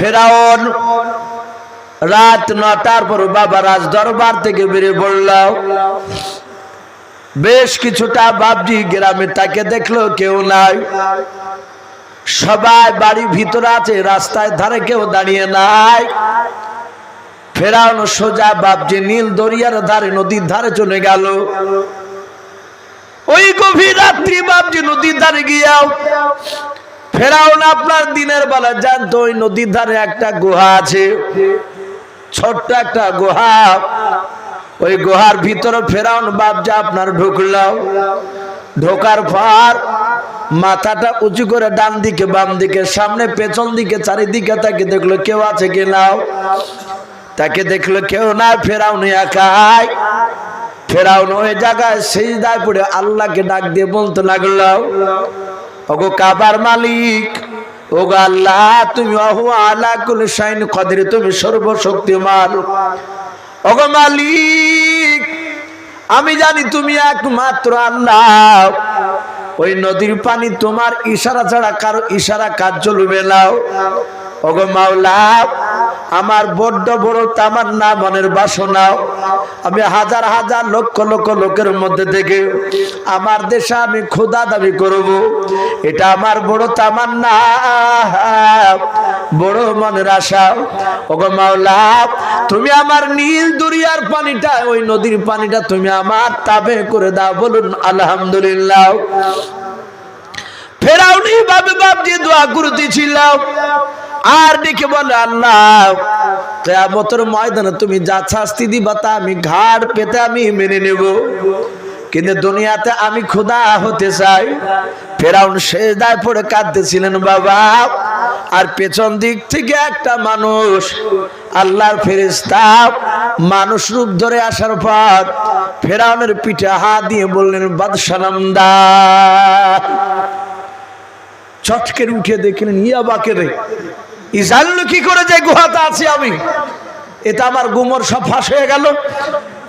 ফেরাউন রাত 9টার পর বাবা রাজ দরবার থেকে বেরিয়ে পড়ল। বেশ কিছুটা বাবজি গ্রামে তাকে দেখলো, কেউ নাই, সবাই বাড়ির ভিতরে আছে, রাস্তায় ধারে কেউ দাঁড়িয়ে নাই। ফেরাউন সোজা বাবজি নীল দরিয়ার ধারে, নদীর ধারে চলে গেল। ওই গভীর রাত্রি বাবজি নদীর ধারে গিয়াও ফেরাউন আপনার দিনের বেলা জানতো ওই নদীর ধারে একটা গুহা আছে, ছোট্ট একটা গুহা। ওই গুহার ভিতরে ফেরাউন বাবজি আপনার ঢুকলো। ঢোকার পর মাথাটা উঁচু করে ডান দিকে বাম দিকে সামনে পেছন দিকে চারিদিকে তাকে দেখলো কেউ আছে কিনা। তাকে দেখলো কেউ না, ফেরাউন একাই। ফেরাউন ওই জায়গায় সিজদায় পড়ে আল্লাহকে ডাক দিয়ে বলতে লাগলো, ওগো কাবার মালিক, ওগো আল্লাহ, তুমি ওহু আলা কুল্লি শাইইন কাদির, তুমি সর্বশক্তিমান। ওগো মালিক, আমি জানি তুমি একমাত্র আল্লাহ। ওই নদীর পানি তোমার ইশারা ছাড়া কারো ইশারা কাজ চলবে না। ওগো মাওলা, আমার বড্ড বড় তামান্না, মনের বাসনা, আমি হাজার হাজার লক্ষ লক্ষ লোকের মধ্যে থেকে আমার দেশে আমি খোদা দাবি করব, এটা আমার বড় তামান্না, বড় মনের আশা। ওগো মাওলা, তুমি আমার নীল দরিয়ার পানিটা, ওই নদীর পানিটা তুমি আমার তাবে করে দাও। বলুন আলহামদুলিল্লাহ। ফেরাউন এইভাবে বাবজি দোয়া করতেছিল আর ডেকে বলে, আল্লাহ, কিয়ামতের ময়দানে তুমি যা শাস্তি দিবা তা আমি ঘাড় পেতে আমি মেনে নেব, কিন্তু দুনিয়াতে আমি খোদা হতে চাই। ফেরাউন সিজদায় পড়ে কাঁদতেছিলেন বাবা। আর পেছন দিক থেকে একটা মানুষ, আল্লাহর ফেরেশতা, মানুষ রূপ ধরে আসার পর ফেরাউনের পিঠে হাত দিয়ে বললেন, বাদশা নামদা। চটকে উঠে দেখলেন, ইয়া বাকে রে, ই জানলো কি করে যে গুহাতে আছি আমি? এটা আমার গুমর সব ফাঁস হয়ে গেল,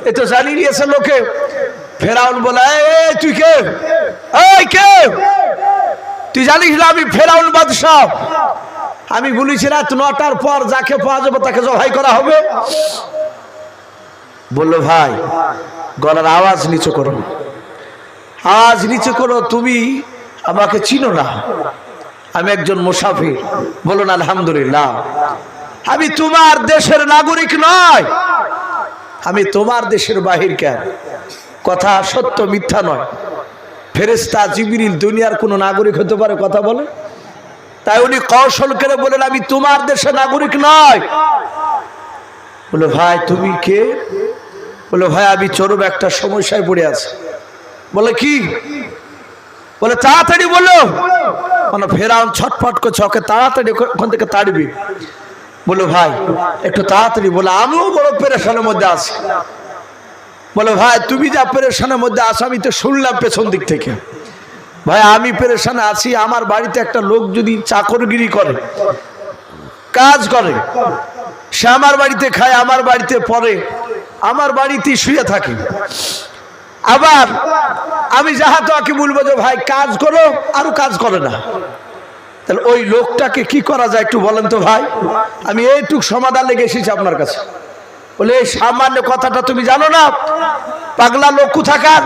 এ তো জানিয়ে দিয়েছে লোকে। ফেরাউন বলে, এই তুই কে? এই কে? তুই জানিস না আমি ফেরাউন বাদশা? আমি বলেছি রাত 9টার পর যাকে পাওয়া যাবে তাকে জবাই করা হবে। বললো, ভাই গলার আওয়াজ নিচু করো, আওয়াজ নিচু করো, তুমি আমাকে চিনো না, আমি একজন মুসাফির। বলুন আলহামদুলিল্লাহ। আমি তোমার দেশের নাগরিক নয়, আমি তোমার দেশের বাহির। কেন? কথা সত্য মিথ্যা নয়। ফেরেশতা জিবরিল দুনিয়ার কোন নাগরিক হতে পারে কথা বলে? তাই উনি কৌশল করে বলেন, আমি তোমার দেশের নাগরিক নয়। বলে, ভাই তুমি কে? বলে, ভাই আমি চরম একটা সমস্যায় পড়ে আছি। বলে, কি? বলে, তাড়াতাড়ি বলো। মানে ফেরাউন ছটফট করছে, ওকে তাড়াতাড়ি ওখান থেকে তাড়বি। বলো, ভাই একটু তাড়াতাড়ি। বলে, আমিও বড় পেরেশানের মধ্যে আছি। বলে, ভাই তুমি যা পেরেশানের মধ্যে আছো আমি তো শুনলাম পেছন দিক থেকে। ভাই আমি পেরেশানে আছি, আমার বাড়িতে একটা লোক যদি চাকরগিরি করে, কাজ করে, সে আমার বাড়িতে খায়, আমার বাড়িতে পড়ে, আমার বাড়িতেই শুয়ে থাকে। আবার আমি যাহা তাকে বলবো যে ভাই কাজ করো, আরো কাজ করে না। তাহলে ওই লোকটাকে কি করা যায় একটু বলেন তো ভাই, আমি এইটুক সমাধান লেগে এসেছি আপনার কাছে। বলে, এই সামান্য কথাটা তুমি জানো না? পাগলা লোক কোথাকার,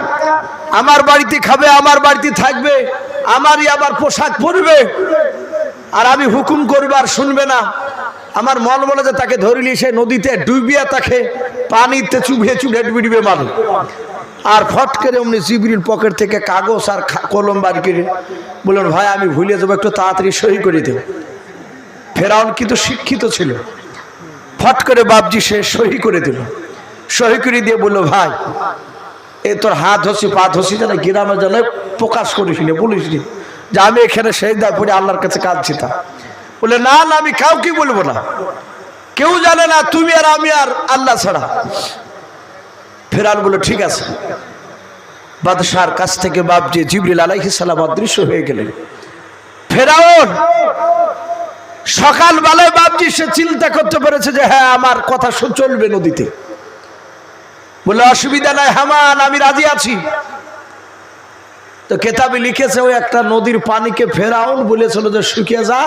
আমার বাড়িতে খাবে, আমার বাড়িতে থাকবে, আমারই আবার পোশাক পরবে, আর আমি হুকুম করবে আর শুনবে না। আমার মন বলে যে তাকে ধরিলি সে নদীতে ডুবিয়া তাকে পানিতে চুবিয়ে চুবিয়ে ডুবিয়ে মারো। আর ফট করে অমনি জিবরিল পকেট থেকে কাগজ আর কলম বার করে বললেন, ভাই আমি ভুলে যাবো, একটু তাড়াতাড়ি সই করে দেব। ফেরাউন কিন্তু শিক্ষিত ছিল, ফট করে বাবজি সে সই করে দিল। সই করে দিয়ে বললো, ভাই এ তোর হাত হসি পা হসি জানে গ্রামে জানে প্রকাশ করিস নি, বলিস নি যে আমি এখানে সেজদা পড়ে আল্লাহর কাছে কাঁদছি। তা বলে, না না আমি কাউকে বলবো না, কেউ জানে না, তুমি আর আমি আর আল্লাহ ছাড়া। ফেরাউন বলল, ঠিক আছে। বাদশার কাছ থেকে বাবজি জিবরিল আলাইহিস সালাম অদৃশ্য হয়ে গেলেন। ফেরাউন সকালবেলায় বাবজি সে চিন্তা করতে পেরেছে যে হ্যাঁ আমার কথা চলবে নদীতে। বলে, অসুবিধা নাই হামান, আমি রাজি আছি। তো কেতাবে লিখেছে ওই একটা নদীর পানিকে ফেরাউন বলেছিল যে শুকিয়ে যা,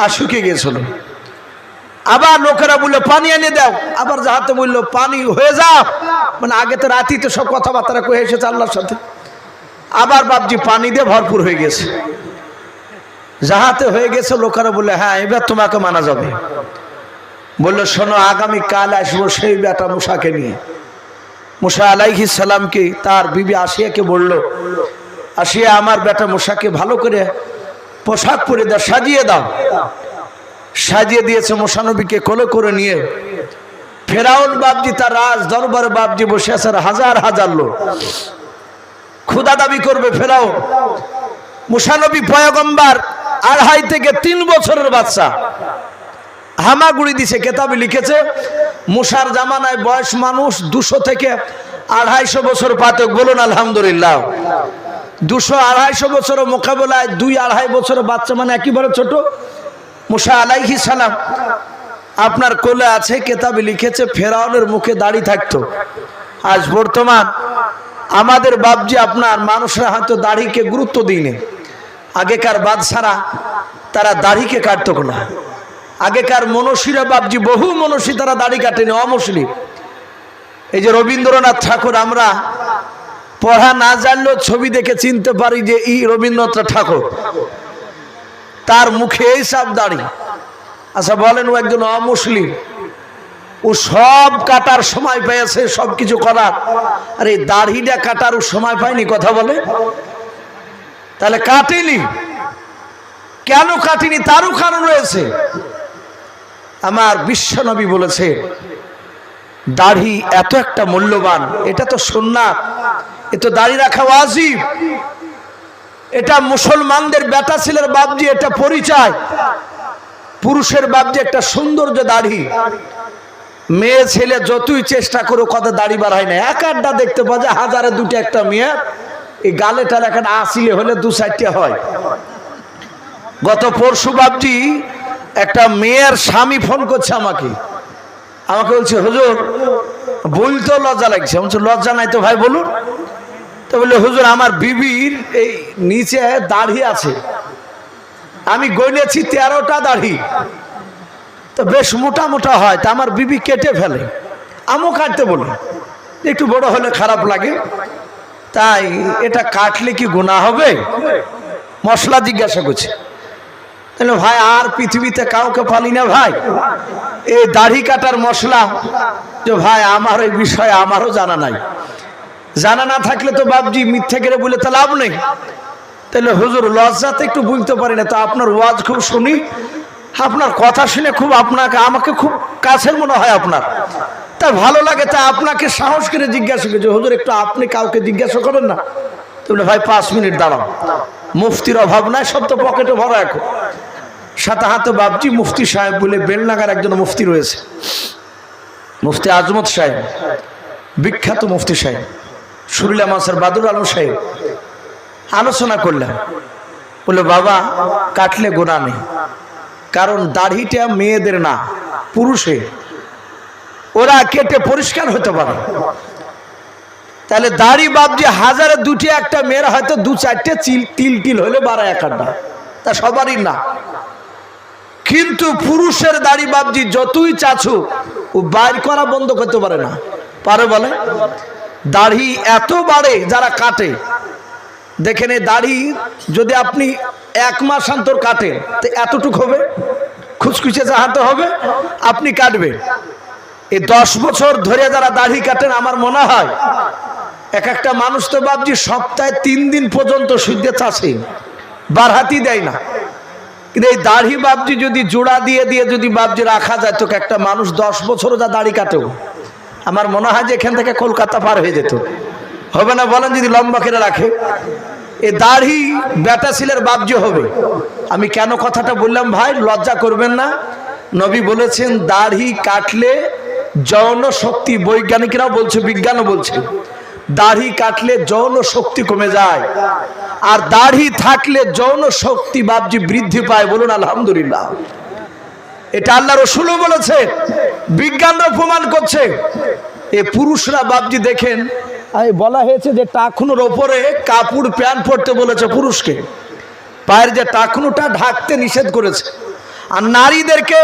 আর শুকিয়ে গিয়েছিল। আবার লোকেরা বললো পানি এনে দাও, আবার জাহাতে বললো পানি হয়ে যাও, মানে আগে তো রাতি তো সব কথাবার্তা কয়ে এসেছে আল্লাহর সাথে। আবার বাপজি পানি দিয়ে ভরপুর হয়ে গেছে, জাহাতে হয়ে গেছে। লোকেরা বললে হ্যাঁ এবার তোমাকে মানা যাবে। বললো শোনো, আগামী কাল আসবো সেই বেটা মুসাকে নিয়ে। মুসা আলাইহিস সালামকে তার বিবি আসিয়াকে বলল, আসিয়া আমার বেটা মুসাকে ভালো করে পোশাক পরে দাও, সাজিয়ে দাও। সাজিয়ে দিয়েছে। মুসা নবীকে কোলে করে নিয়ে ফেরাউন বাপজি তার রাজ দরবারে বাপজি বসে আছে, হাজার হাজার লোক ক্ষুধা দাবি করবে ফেরাউন। মুসা নবী পয়গম্বর 2.5 থেকে 3 বছরের বাচ্চা, হামাগুড়ি দিছে। কেতাবে লিখেছে মুসার জামানায় বয়স মানুষ 200 থেকে 250 বছর পাতক। বলুন আলহামদুলিল্লাহ। 200-250 বছরের মোকাবেলায় 2-2.5 বছরের বাচ্চা মানে একেবারে ছোট। মুসা আলাইহিস সালাম আপনার কোলে আছে। কেতাবে লিখেছে ফেরাউনের মুখে দাড়ি থাকতো। আজ বর্তমান আমাদের বাপজি আপনার মানুষরা হয়তো দাড়িকে গুরুত্ব দিইনি। আগেকার বাদশারা তারা দাড়িকে কাটতো না। আগেকার মনীষীরা বাপজি বহু মনীষী তারা দাড়ি কাটেনি, অমুসলিম। এই যে রবীন্দ্রনাথ ঠাকুর, আমরা পড়া না জানলেও ছবি দেখে চিনতে পারি যে এই রবীন্দ্রনাথ ঠাকুর, তার মুখে এই সব দাড়ি। আচ্ছা বলেন, ও একজন অমুসলিম, ও সব কাটার সময় পেয়েছে, সব কিছু করার, আর এই দাড়িটা কাটার ও সময় পায়নি? কথা বলে। তাহলে কাটেনি কেন? কাটেনি তারও কারণ রয়েছে। আমার বিশ্বনবী বলেছে দাড়ি এত একটা মূল্যবান, এটা তো সুন্নাত, এ তো দাড়ি রাখা ওয়াজিব। এটা মুসলমানদের বেটা ছেলের বাপজি এটা পরিচয়। পুরুষের বাপজি একটা সৌন্দর্য দাড়ি। মেয়ে ছেলে যতই চেষ্টা করো কত দাড়ি বাড়ায় না। এক আড্ডা দেখতে পাওয়া যায় 1000-2 একটা মেয়ে এই গালে টালে এখানে আসিলে হলে 2-4টা হয়। গত পরশু বাপজি একটা মেয়ের স্বামী ফোন করছে আমাকে বলছে হুজুর বলতে লজ্জা লাগছে। বলছে লজ্জা নাই তো ভাই বলুন। তো বললে হুজুর আমার বিবির এই নিচে দাড়ি আছে, আমি গনেছি 13টা দাড়ি, তো বেশ মোটা মোটা হয়, তা আমার বিবি কেটে ফেলে, আমও কাটতে বলে, একটু বড় হলে খারাপ লাগে, তাই এটা কাটলে কি গুনাহ হবে? মশলা জিজ্ঞাসা করছে। তাহলে ভাই আর পৃথিবীতে কাউকে পালি না ভাই, এই দাড়ি কাটার মশলা যে ভাই আমার এই বিষয়ে আমারও জানা নাই। জানা না থাকলে তো বাপজি মিথ্যে করে বলে তো লাভ নেই। তাহলে হুজুর লজ্জাতে একটু বলতে পারি না, তো আপনার ওয়াজ খুব শুনি, আপনার কথা শুনে খুব আমাকে খুব কাছের মনে হয় আপনার, তাই ভালো লাগে, তাই আপনাকে সাহস করে জিজ্ঞাসা করছি হুজুর একটু আপনি কাউকে জিজ্ঞাসা করেন না। তো বলে ভাই 5 মিনিট দাঁড়াও, মুফতির অভাব নাই, সব তো পকেটে ভরা। এখন সাথে হাতে বাপজি মুফতি সাহেব বলে বেলনাগার একজন মুফতি রয়েছে, মুফতি আজমত সাহেব, বিখ্যাত মুফতি সাহেব, সুরিলা মাসার বাদুর আলম সাহেব। আলোচনা করলাম, বলে বাবা কাটলে গোনা নেই, কারণ দাড়িটা মেয়েদের না পুরুষের, ওরা কেটে পরিষ্কার হতে পারে। তাহলে দাড়ি বাপজি 1000-2টি একটা মেয়ের হয়তো 2-4টে তিল হলে 12 আড্ডা, তা সবারই না। কিন্তু পুরুষের দাড়ি বাপজি যতই চাছু ও বাইর করা বন্ধ করতে পারে না। পারে বলে? দাড়ি এত বাড়ে যারা কাটে, দেখেন এই দাড়ি যদি আপনি 1 মাস অন্তর কাটেন তো এতটুক হবে, খুচখুচে যাহাতে হবে, আপনি কাটবেন। এই 10 বছর ধরে যারা দাড়ি কাটেন, আমার মনে হয় এক একটা মানুষ তো বাপজি সপ্তাহে 3 দিন পর্যন্ত সূর্যে চাষে বারহাতি দেয় না। কিন্তু এই দাড়ি বাপজি যদি জোড়া দিয়ে দিয়ে যদি বাপজি রাখা যায়, তো একটা মানুষ 10 বছরও যা দাড়ি কাটেও আমার মনে হয় যে এখান থেকে কলকাতা পার হয়ে যেত। হবে না বলেন? যদি লম্বা করে রাখে এই দাড়ি বেটা ছেলের বাপজি হবে। আমি কেন কথাটা বললাম ভাই, লজ্জা করবেন না। নবী বলেছেন দাড়ি কাটলে যৌন শক্তি, বৈজ্ঞানিকরাও বলছে, বিজ্ঞানও বলছে, দাড়ি কাটলে যৌন শক্তি কমে যায়, আর দাড়ি থাকলে যৌন শক্তি বাপজি বৃদ্ধি পায়। বলুন আলহামদুলিল্লাহ। এটা আল্লাহ রসুলও বলেছে, বিজ্ঞানরা প্রমাণ করছে। এ পুরুষরা বাপজি দেখেন, বলা হয়েছে যে টাকুনোর ওপরে কাপড় প্যান্ট পরতে বলেছে পুরুষকে, পায়ের যে টাকনুটা ঢাকতে নিষেধ করেছে। আর নারীদেরকে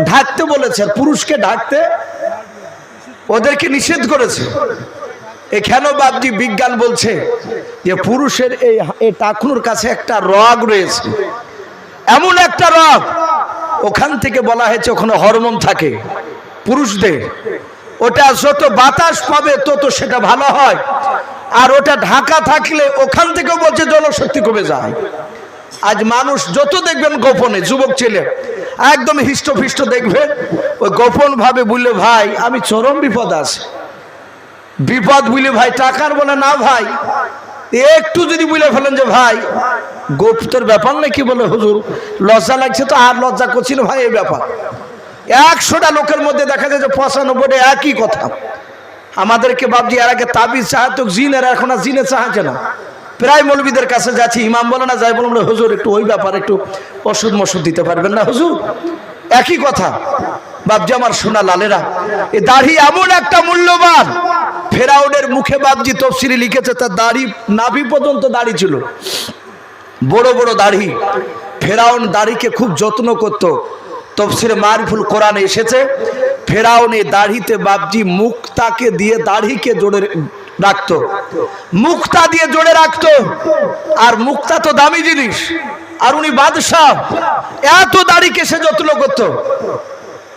ঢাকতে বলেছে, পুরুষকে ঢাকতে ওদেরকে নিষেধ করেছে। এখানেও বাপজি বিজ্ঞান বলছে যে পুরুষের এই টাকনুর কাছে একটা রগ রয়েছে, এমন একটা রগ, ওখান থেকে বলা হয়েছে ওখানে হরমোন থাকে পুরুষদের, ওটা যত বাতাস পাবে তত সেটা ভালো হয়, আর ওটা ঢাকা থাকলে ওখান থেকেও বলছে জনশক্তি কমে যায়। আজ মানুষ যত দেখবেন গোপনে, যুবক ছেলে একদম হিষ্টফিষ্ট দেখবেন, ওই গোপন ভাবে বললে ভাই আমি চরম বিপদ আছে, বিপদ বুঝলে ভাই টাকার বলে না ভাই, একটু যদি বুঝলে ফেলেন যে ভাই গুপ্তর ব্যাপার নাকি, বলে হুজুর লজ্জা লাগছে তো আর লজ্জা করছি না ভাই, এই ব্যাপার 100টা লোকের মধ্যে দেখা যায় যে 95টা একই কথা। আমাদেরকে বাপজি এর আগে তাবিজ চাহাতো জিন, এরা এখন আর জিনে চাহাচ্ছে না। প্রায় মৌলবীদের কাছে যাচ্ছি, ইমাম বলে না যাই বলুন হুজুর একটু ওই ব্যাপার একটু ওষুধ মশুদ দিতে পারবেন না হুজুর, একই কথা। বাপজি আমার সোনা লালেরা, এই দাড়ি এমন একটা মূল্যবান, ফেরাউনের মুখে বাপজি তফসিরে লিখেছে তার দাড়ি নাভি পর্যন্ত দাড়ি ছিল, বড় বড় দাড়ি। ফেরাউন দাড়িকে খুব যত্ন করত। তফসিরে মারিফুল কোরআনে এসেছে ফেরাউন এই দাড়িতে বাপজি মুক্তাকে দিয়ে দাড়িকে জোড়ে রাখতো, মুক্তা দিয়ে জোড়ে রাখতো। আর মুক্তা তো দামি জিনিস, আর উনি বাদশাহ, এত দাড়িকে সে যত্ন করত।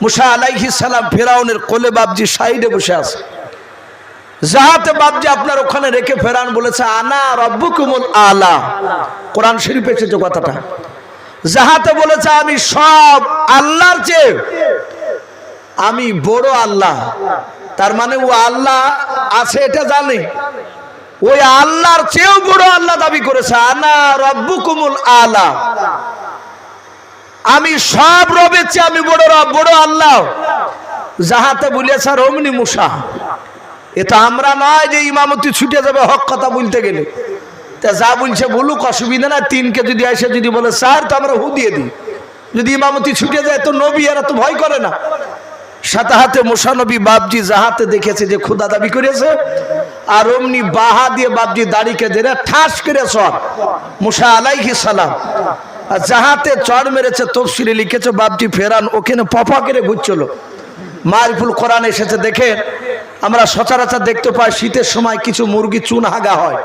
মুসা আলাইহিস সালাম ফেরাউনের কোলে বাপজি সাইডে বসে আছে, যাহাতে বাপজি আপনার ওখানে রেখে ফেরাউন বলেছে আনা রব্বুকুমুল আলা, কোরআন শরীফে এসেছে কথাটা, যাহাতে বলেছে আমি সব আল্লাহর চেয়ে আমি বড় আল্লাহ। তার মানে ও আল্লাহ আছে এটা জানে, ওই আল্লাহর চেয়েও বড় আল্লাহ দাবি করেছে, আনা রব্বুকুমুল আলা, আমি সব রবের চেয়ে আমি বড় রব, বড় আল্লাহ। যাহাতে বলেছে রমনি মুসা, এটা আমরা নয় যে ইমামতি ছুটে যাবে হক কথা বলতে গেলে, তা যা বলছে বলুক, অসুবিধা না। 3কে যদি এসে যদি বলে স্যার তো আমরা হু দিয়ে দিই, যদি ইমামতি ছুটে যায় তো নবী এরা তো ভয় করে না। সাথে হাতে মুসা নবী বাপজি যাহাতে দেখেছে যে খুদা দাবি করেছে, আর অমনি বাহা দিয়ে বাপজি দাড়িকে ধরে ঠাস করে সব মুসা আলাইহিস সালাম, আর যাহাতে চড় মেরেছে তফসিরে লিখেছে বাপজি ফেরান ওখানে পপা করে ঘুরছিল। মারিফুল কোরআন এসেছে দেখেন, আমরা সচরাচর দেখতে পাই শীতের সময় কিছু মুরগি চুন হাগা হয়,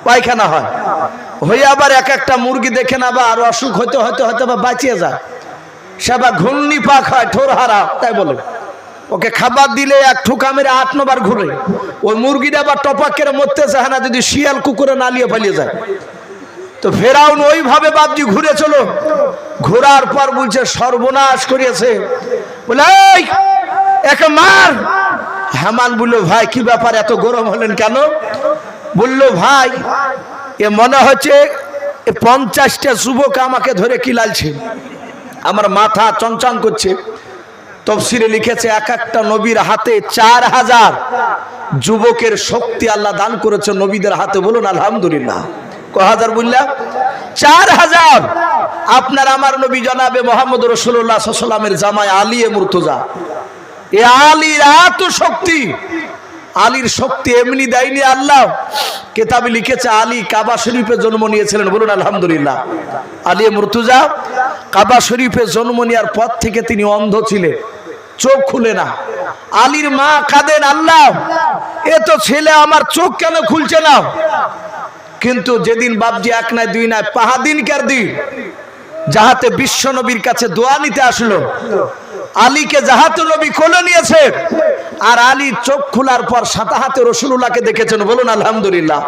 পায়খানা হয়, হয়ে আবার এক একটা মুরগি দেখেন আবার অসুখ হতে হতে হয়তো বা বাঁচিয়ে যায়, সে আবার ঘূর্ণি পাক হয়, ঠোর হারা তাই বলে, ওকে খাবার দিলে এক ঠুকা মেরে 8-9 বার ঘুরে, ওই মুরগিটা আবার টপাক করে মরতে চায় না যদি শিয়াল কুকুরে নালিয়ে পালিয়ে যায়। তো ফেরাউন ওইভাবে বাপজি ঘুরে চলো, ঘোরার পর বলছে সর্বনাশ করিয়েছে, বলে এই একে মার। হামান বললো ভাই কি ব্যাপার এত গরম হলেন কেন? বললো ভাই এ মনে হচ্ছে 50টা যুবক আমাকে ধরে কিলালছে, আমার মাথা চঞ্চন করছে। তফসিরে লিখেছে এক একটা নবীর হাতে 4000 যুবকের শক্তি আল্লাহ দান করেছে নবীদের হাতে, বলুন আলহামদুলিল্লাহ। কহাজার বললাম 4000। আপনার আমার নবী জনাবে মোহাম্মদ রাসূলুল্লাহ সাল্লাল্লাহু আলাইহি ওয়াসাল্লামের জামাই আলী মুর্তজা, এ আলীর এত শক্তি, আলীর শক্তি এমনি দেয়নি আল্লাহ। কিতাবে লিখেছে আলী কাবা শরীফে জন্ম নিয়েছিলেন, বলুন আলহামদুলিল্লাহ। আলী মুর্তজা কাবা শরীফে জন্ম নেওয়ার পর থেকে তিনি অন্ধ ছিলেন, চোখ খুলে না। আলীর মা কাঁদেন, আল্লাহ এ তো ছেলে আমার চোখ কেন খুলছে না? কিন্তু যেদিন বাপজি 1 নয় 2 নয় 5 দিনকার দিন যাহাতে বিশ্ব নবীর কাছে দোয়া নিতে আসলো, আলীকে যাহাতে নবী কোলে নিয়েছে, আর আলী চোখ খোলার পর সাথে হাতে রাসূলুল্লাহকে দেখেছেন, বলুন আলহামদুলিল্লাহ।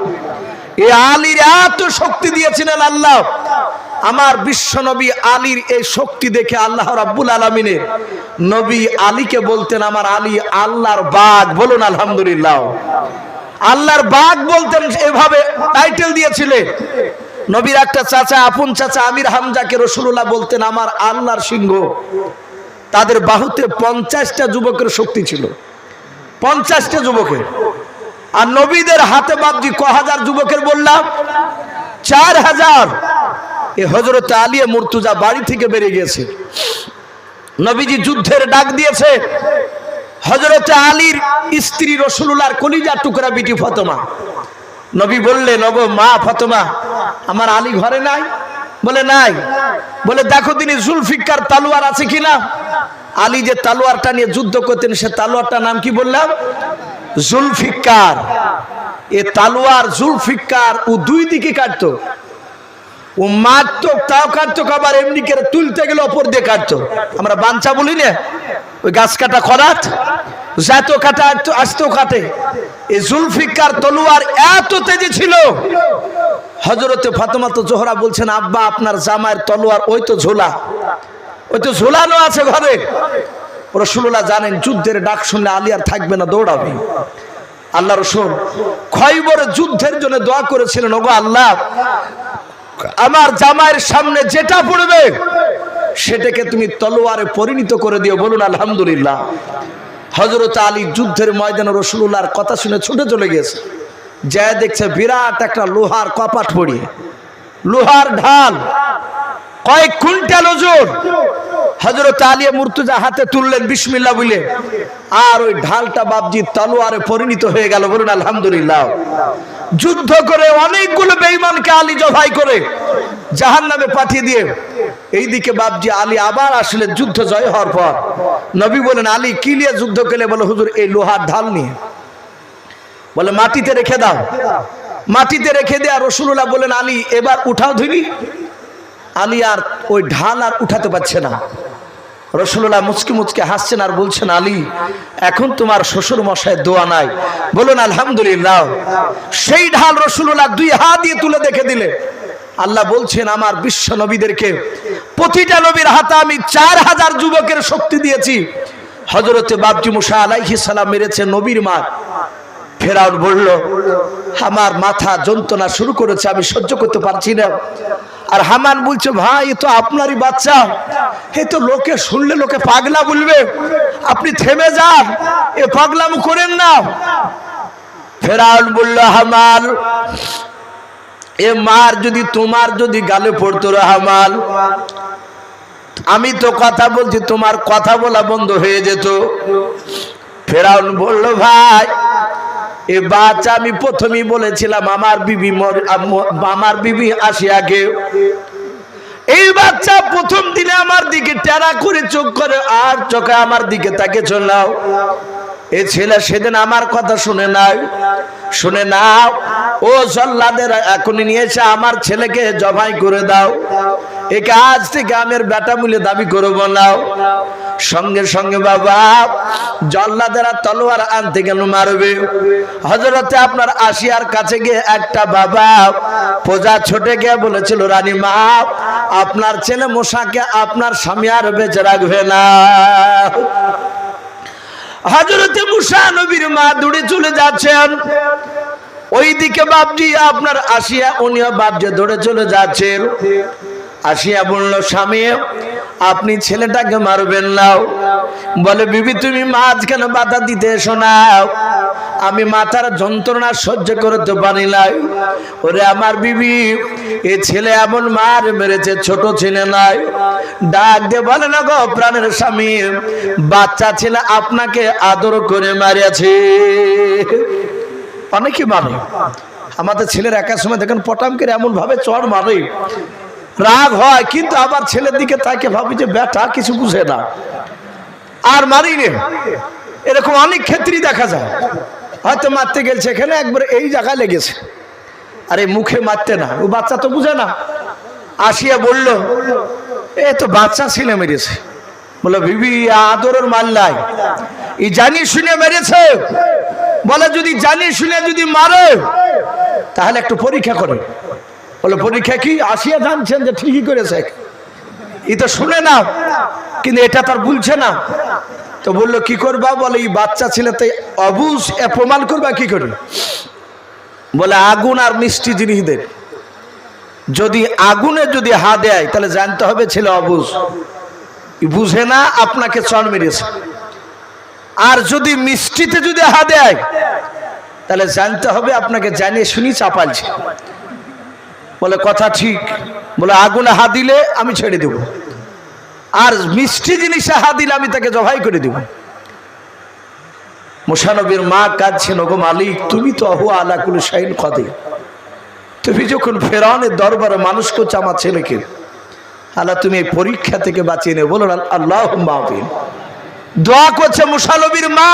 এই আলীর এত শক্তি দিয়েছিলেন আল্লাহ। আমার বিশ্ব নবী আলীর এই শক্তি দেখে আল্লাহ রাব্বুল আলামিনের নবী আলীকে বলতেন আমার আলী আল্লাহর বাগ, বলুন আলহামদুলিল্লাহ। আল্লাহর বাগ বলতেন, এভাবে টাইটেল দিয়েছিলেন। নবীর একটা চাচা, আপন চাচা আমির হামজাকে রাসূলুল্লাহ বলতেন আমার আল্লাহর সিংহ। তাদের বাহুতে 50টা যুবকের শক্তি ছিল, 50টা যুবকের। আর নবীদের হাতে বাপজি কহাজার যুবকের বললাম 4000। এই হযরত আলী মুর্তজা বাড়ি থেকে বেরিয়ে গেছে, নবীজি যুদ্ধের ডাক দিয়েছে। হযরত আলীর স্ত্রী রাসূলুল্লাহর কলিজার টুকরা বিটি ফাতেমা, নবী বললেন ওগো মা ফাতেমা, আমার আলী ঘরে নাই? বলে নাই। বলে দেখো তিনি জুলফিকার তলোয়ার আছে কিনা। আলী যে তলোয়ারটা নিয়ে যুদ্ধ করতেন সে তলোয়ারটার নাম কি বললাম? জুলফিকার। এ তলোয়ার জুলফিকার ও দুই দিকে কাটতো, ও মারতো তাও কাটতো, আবার এমনি করে তুলতে গেলে অপর দিয়ে কাটতো। আমরা বাঞ্চা বলি না, ওই গাছ কাটা খরাত, যত কাটা আসতো কাটে। এই জুলফিকার তলোয়ার এত তেজে ছিল, হযরতে ফাতেমা তো জোহরা বলছেন আব্বা আপনার জামাইয়ের তলোয়ার ওই তো ঝোলা, ওই তো ঝোলানো আছে ঘরে। রাসূলুল্লাহ জানেন যুদ্ধের ডাক শুনলে আলী আর থাকবে না, দৌড়াবে। আল্লাহ রাসূল খয়বরের যুদ্ধের জন্য দোয়া করেছিলেন, ওগো আল্লাহ আমার জামাইয়ের সামনে যেটা পড়বে সেটাকে তুমি তলোয়ারে পরিণত করে দিও। বলুন আলহামদুলিল্লাহ। হযরত আলী যুদ্ধের ময়দানে রাসূলুল্লাহর কথা শুনে ছুটে চলে গেছে, যা দেখছে বিরাট একটা লোহার কপাট পড়িয়ে, লোহার ঢাল কয়েক কুইন্টাল ওজন। হযরত আলী মুর্তজা হাতে তুললেন বিসমিল্লাহ বলে, আর ওই ঢালটা বাপজি তলোয়ারে পরিণত হয়ে গেল। বলুন আলহামদুলিল্লাহ। যুদ্ধ করে অনেকগুলো বেঈমানকে আলী জবাই করে জাহান্নামে পাঠিয়ে দিয়ে এইদিকে বাপজি আলী আবার আসলে যুদ্ধ জয় হওয়ার পর নবী বলেন আলী কি নিয়ে যুদ্ধ করলে? বলে হুজুর এই লোহার ঢাল নিয়ে। বলে মাটিতে রেখে দাও। মাটিতে রেখে দেয়া। রাসূলুল্লাহ বলেন আলী এবার উঠাও ধরি। আলী আর ওই ঢাল আর উঠাতে পারছে না। রাসূলুল্লাহ মুচকি মুচকি হাসছেন আর বলছেন আলী এখন তোমার শ্বশুর মশাই দোয়া নাই। বলুন আলহামদুলিল্লাহ। সেই ঢাল রাসূলুল্লাহ দুই হাত দিয়ে তুলে দেখে দিলে। আল্লাহ বলছেন আমার বিশ্ব নবীদেরকে প্রতিটা নবীর হাতে আমি 4000 যুবকের শক্তি দিয়েছি। হযরতে বাপজি মুসা আলাইহিস সালাম মেরেছে নবীর মা। ফেরাউন বলল আমার মাথা যন্ত্রণা শুরু করেছে, আমি সহ্য করতে পারছি না। আর হামান বলছে ভাই এ তো আপনারই বাচ্চা, এ তো লোকে শুনলে লোকে পাগলা বলবে, আপনি থেমে যান, এ পাগলামো করেন না। ফেরাউন বলল হামান এ মার যদি তোমার যদি গালে পড়তো রে হামান, আমি তো কথা বলছি তোমার কথা বলা বন্ধ হয়ে যেত। ফেরাউন বলল ভাই এ বাচ্চা আমি প্রথমেই বলেছিলাম আমার বিবি আসিয়াকে, এই বাচ্চা প্রথম দিনে আমার দিকে টেরা করে চোখ করে আর চোখে আমার দিকে তাকে চলাও। এ ছেলে সেদিন আমার কথা শুনে নাই, শুনে নাও ও জল্লাদের এখনই নিয়ে এসে আমার ছেলেকে জবাই করে দাও, একে আজ থেকে আমের বেটা বলে দাবি করব না। সঙ্গে সঙ্গে বাবা জল্লাদেরা তলোয়ার আনতে গেল মারবে। হযরতে আপনার আসিয়ার কাছে গিয়ে একটা বাবা প্রজা ছোটে গিয়ে বলেছিল রানী মা আপনার ছেলে মুসাকে আপনার স্বামী আর বেঁচে রাখবে না। হযরতে মুসা নবীর মা দৌড়ে চলে যাচ্ছেন, ওইদিকে বাপজি আপনার আসিয়া উনিও বাপজি দৌড়ে চলে যাচ্ছেন। আসিয়া বলল স্বামী আপনি ছেলেটাকে মারবেন না। বলে বিবি তুমি মাঝখানে কেন বাধা দিতে এসো না, আমি মাথার যন্ত্রণা সহ্য করতে পারি না। ওরে আমার বিবি এ ছেলে এমন মার মেরেছে ছোট ছেলে নাই। ডাক দিয়ে বলে না গো প্রাণের স্বামী বাচ্চা ছেলে আপনাকে আদর করে মারিয়াছে। অনেকে মানে আমাদের ছেলের একা সময় দেখেন পটাম করে এমন ভাবে চড় মারে, রাগ হয়, কিন্তু আবার ছেলের দিকে তাকে ভাবি যে বেটা কিছু বুঝে না আর মারিনি। এরকম অনেক ক্ষেত্রেই দেখা যায়, হয়তো মারতে গেছে এখানে একবার এই জায়গায় লেগেছে, আরে মুখে মারতে না, ও বাচ্চা তো বুঝে না। আসিয়া বলল এ তো বাচ্চা ছেলে মেরেছে। বলে বিবি আদরের মাল্লাই এই জানি শুনে মেরেছে। বলে যদি জানি শুনে যদি মারে তাহলে একটু পরীক্ষা করে। বলে পরীক্ষা কি? আসিয়া জানছেন যে ঠিকই করেছে, এই তো শুনে না, কিন্তু এটা তার বলছে না। তো বললো কি করবা? বলে এই বাচ্চা ছেলে তাই অবুঝ, প্রমাণ করবা কি করে? বলে আগুন আর মিষ্টি জিনিস দেন, যদি আগুনে যদি হা দেয় তাহলে জানতে হবে ছেলে অবুঝ, বুঝে না, আপনাকে চড় মেরেছে। আর যদি মিষ্টিতে যদি হা দেয় তাহলে জানতে হবে আপনাকে জানিয়ে শুনি চাপালছে। বলে কথা ঠিক। বলে আগুনে হা দিলে আমি ছেড়ে দেব, আর মিষ্টি জিনিসে হা দিলে আমি তাকে জবাই করে দেব। মুসা নবীর মা কাঁদছেন, ওগো মালিক তুমি তো আহু আলা কুল্লি শাইইন কদির, তুমি যখন ফেরাউনের দরবারে মানুষ করছো আমার ছেলেকে, আল্লাহ তুমি এই পরীক্ষা থেকে বাঁচিয়ে নেবে। বলুন আল্লাহুম্মা আমিন। দোয়া করছে মুসা নবীর মা,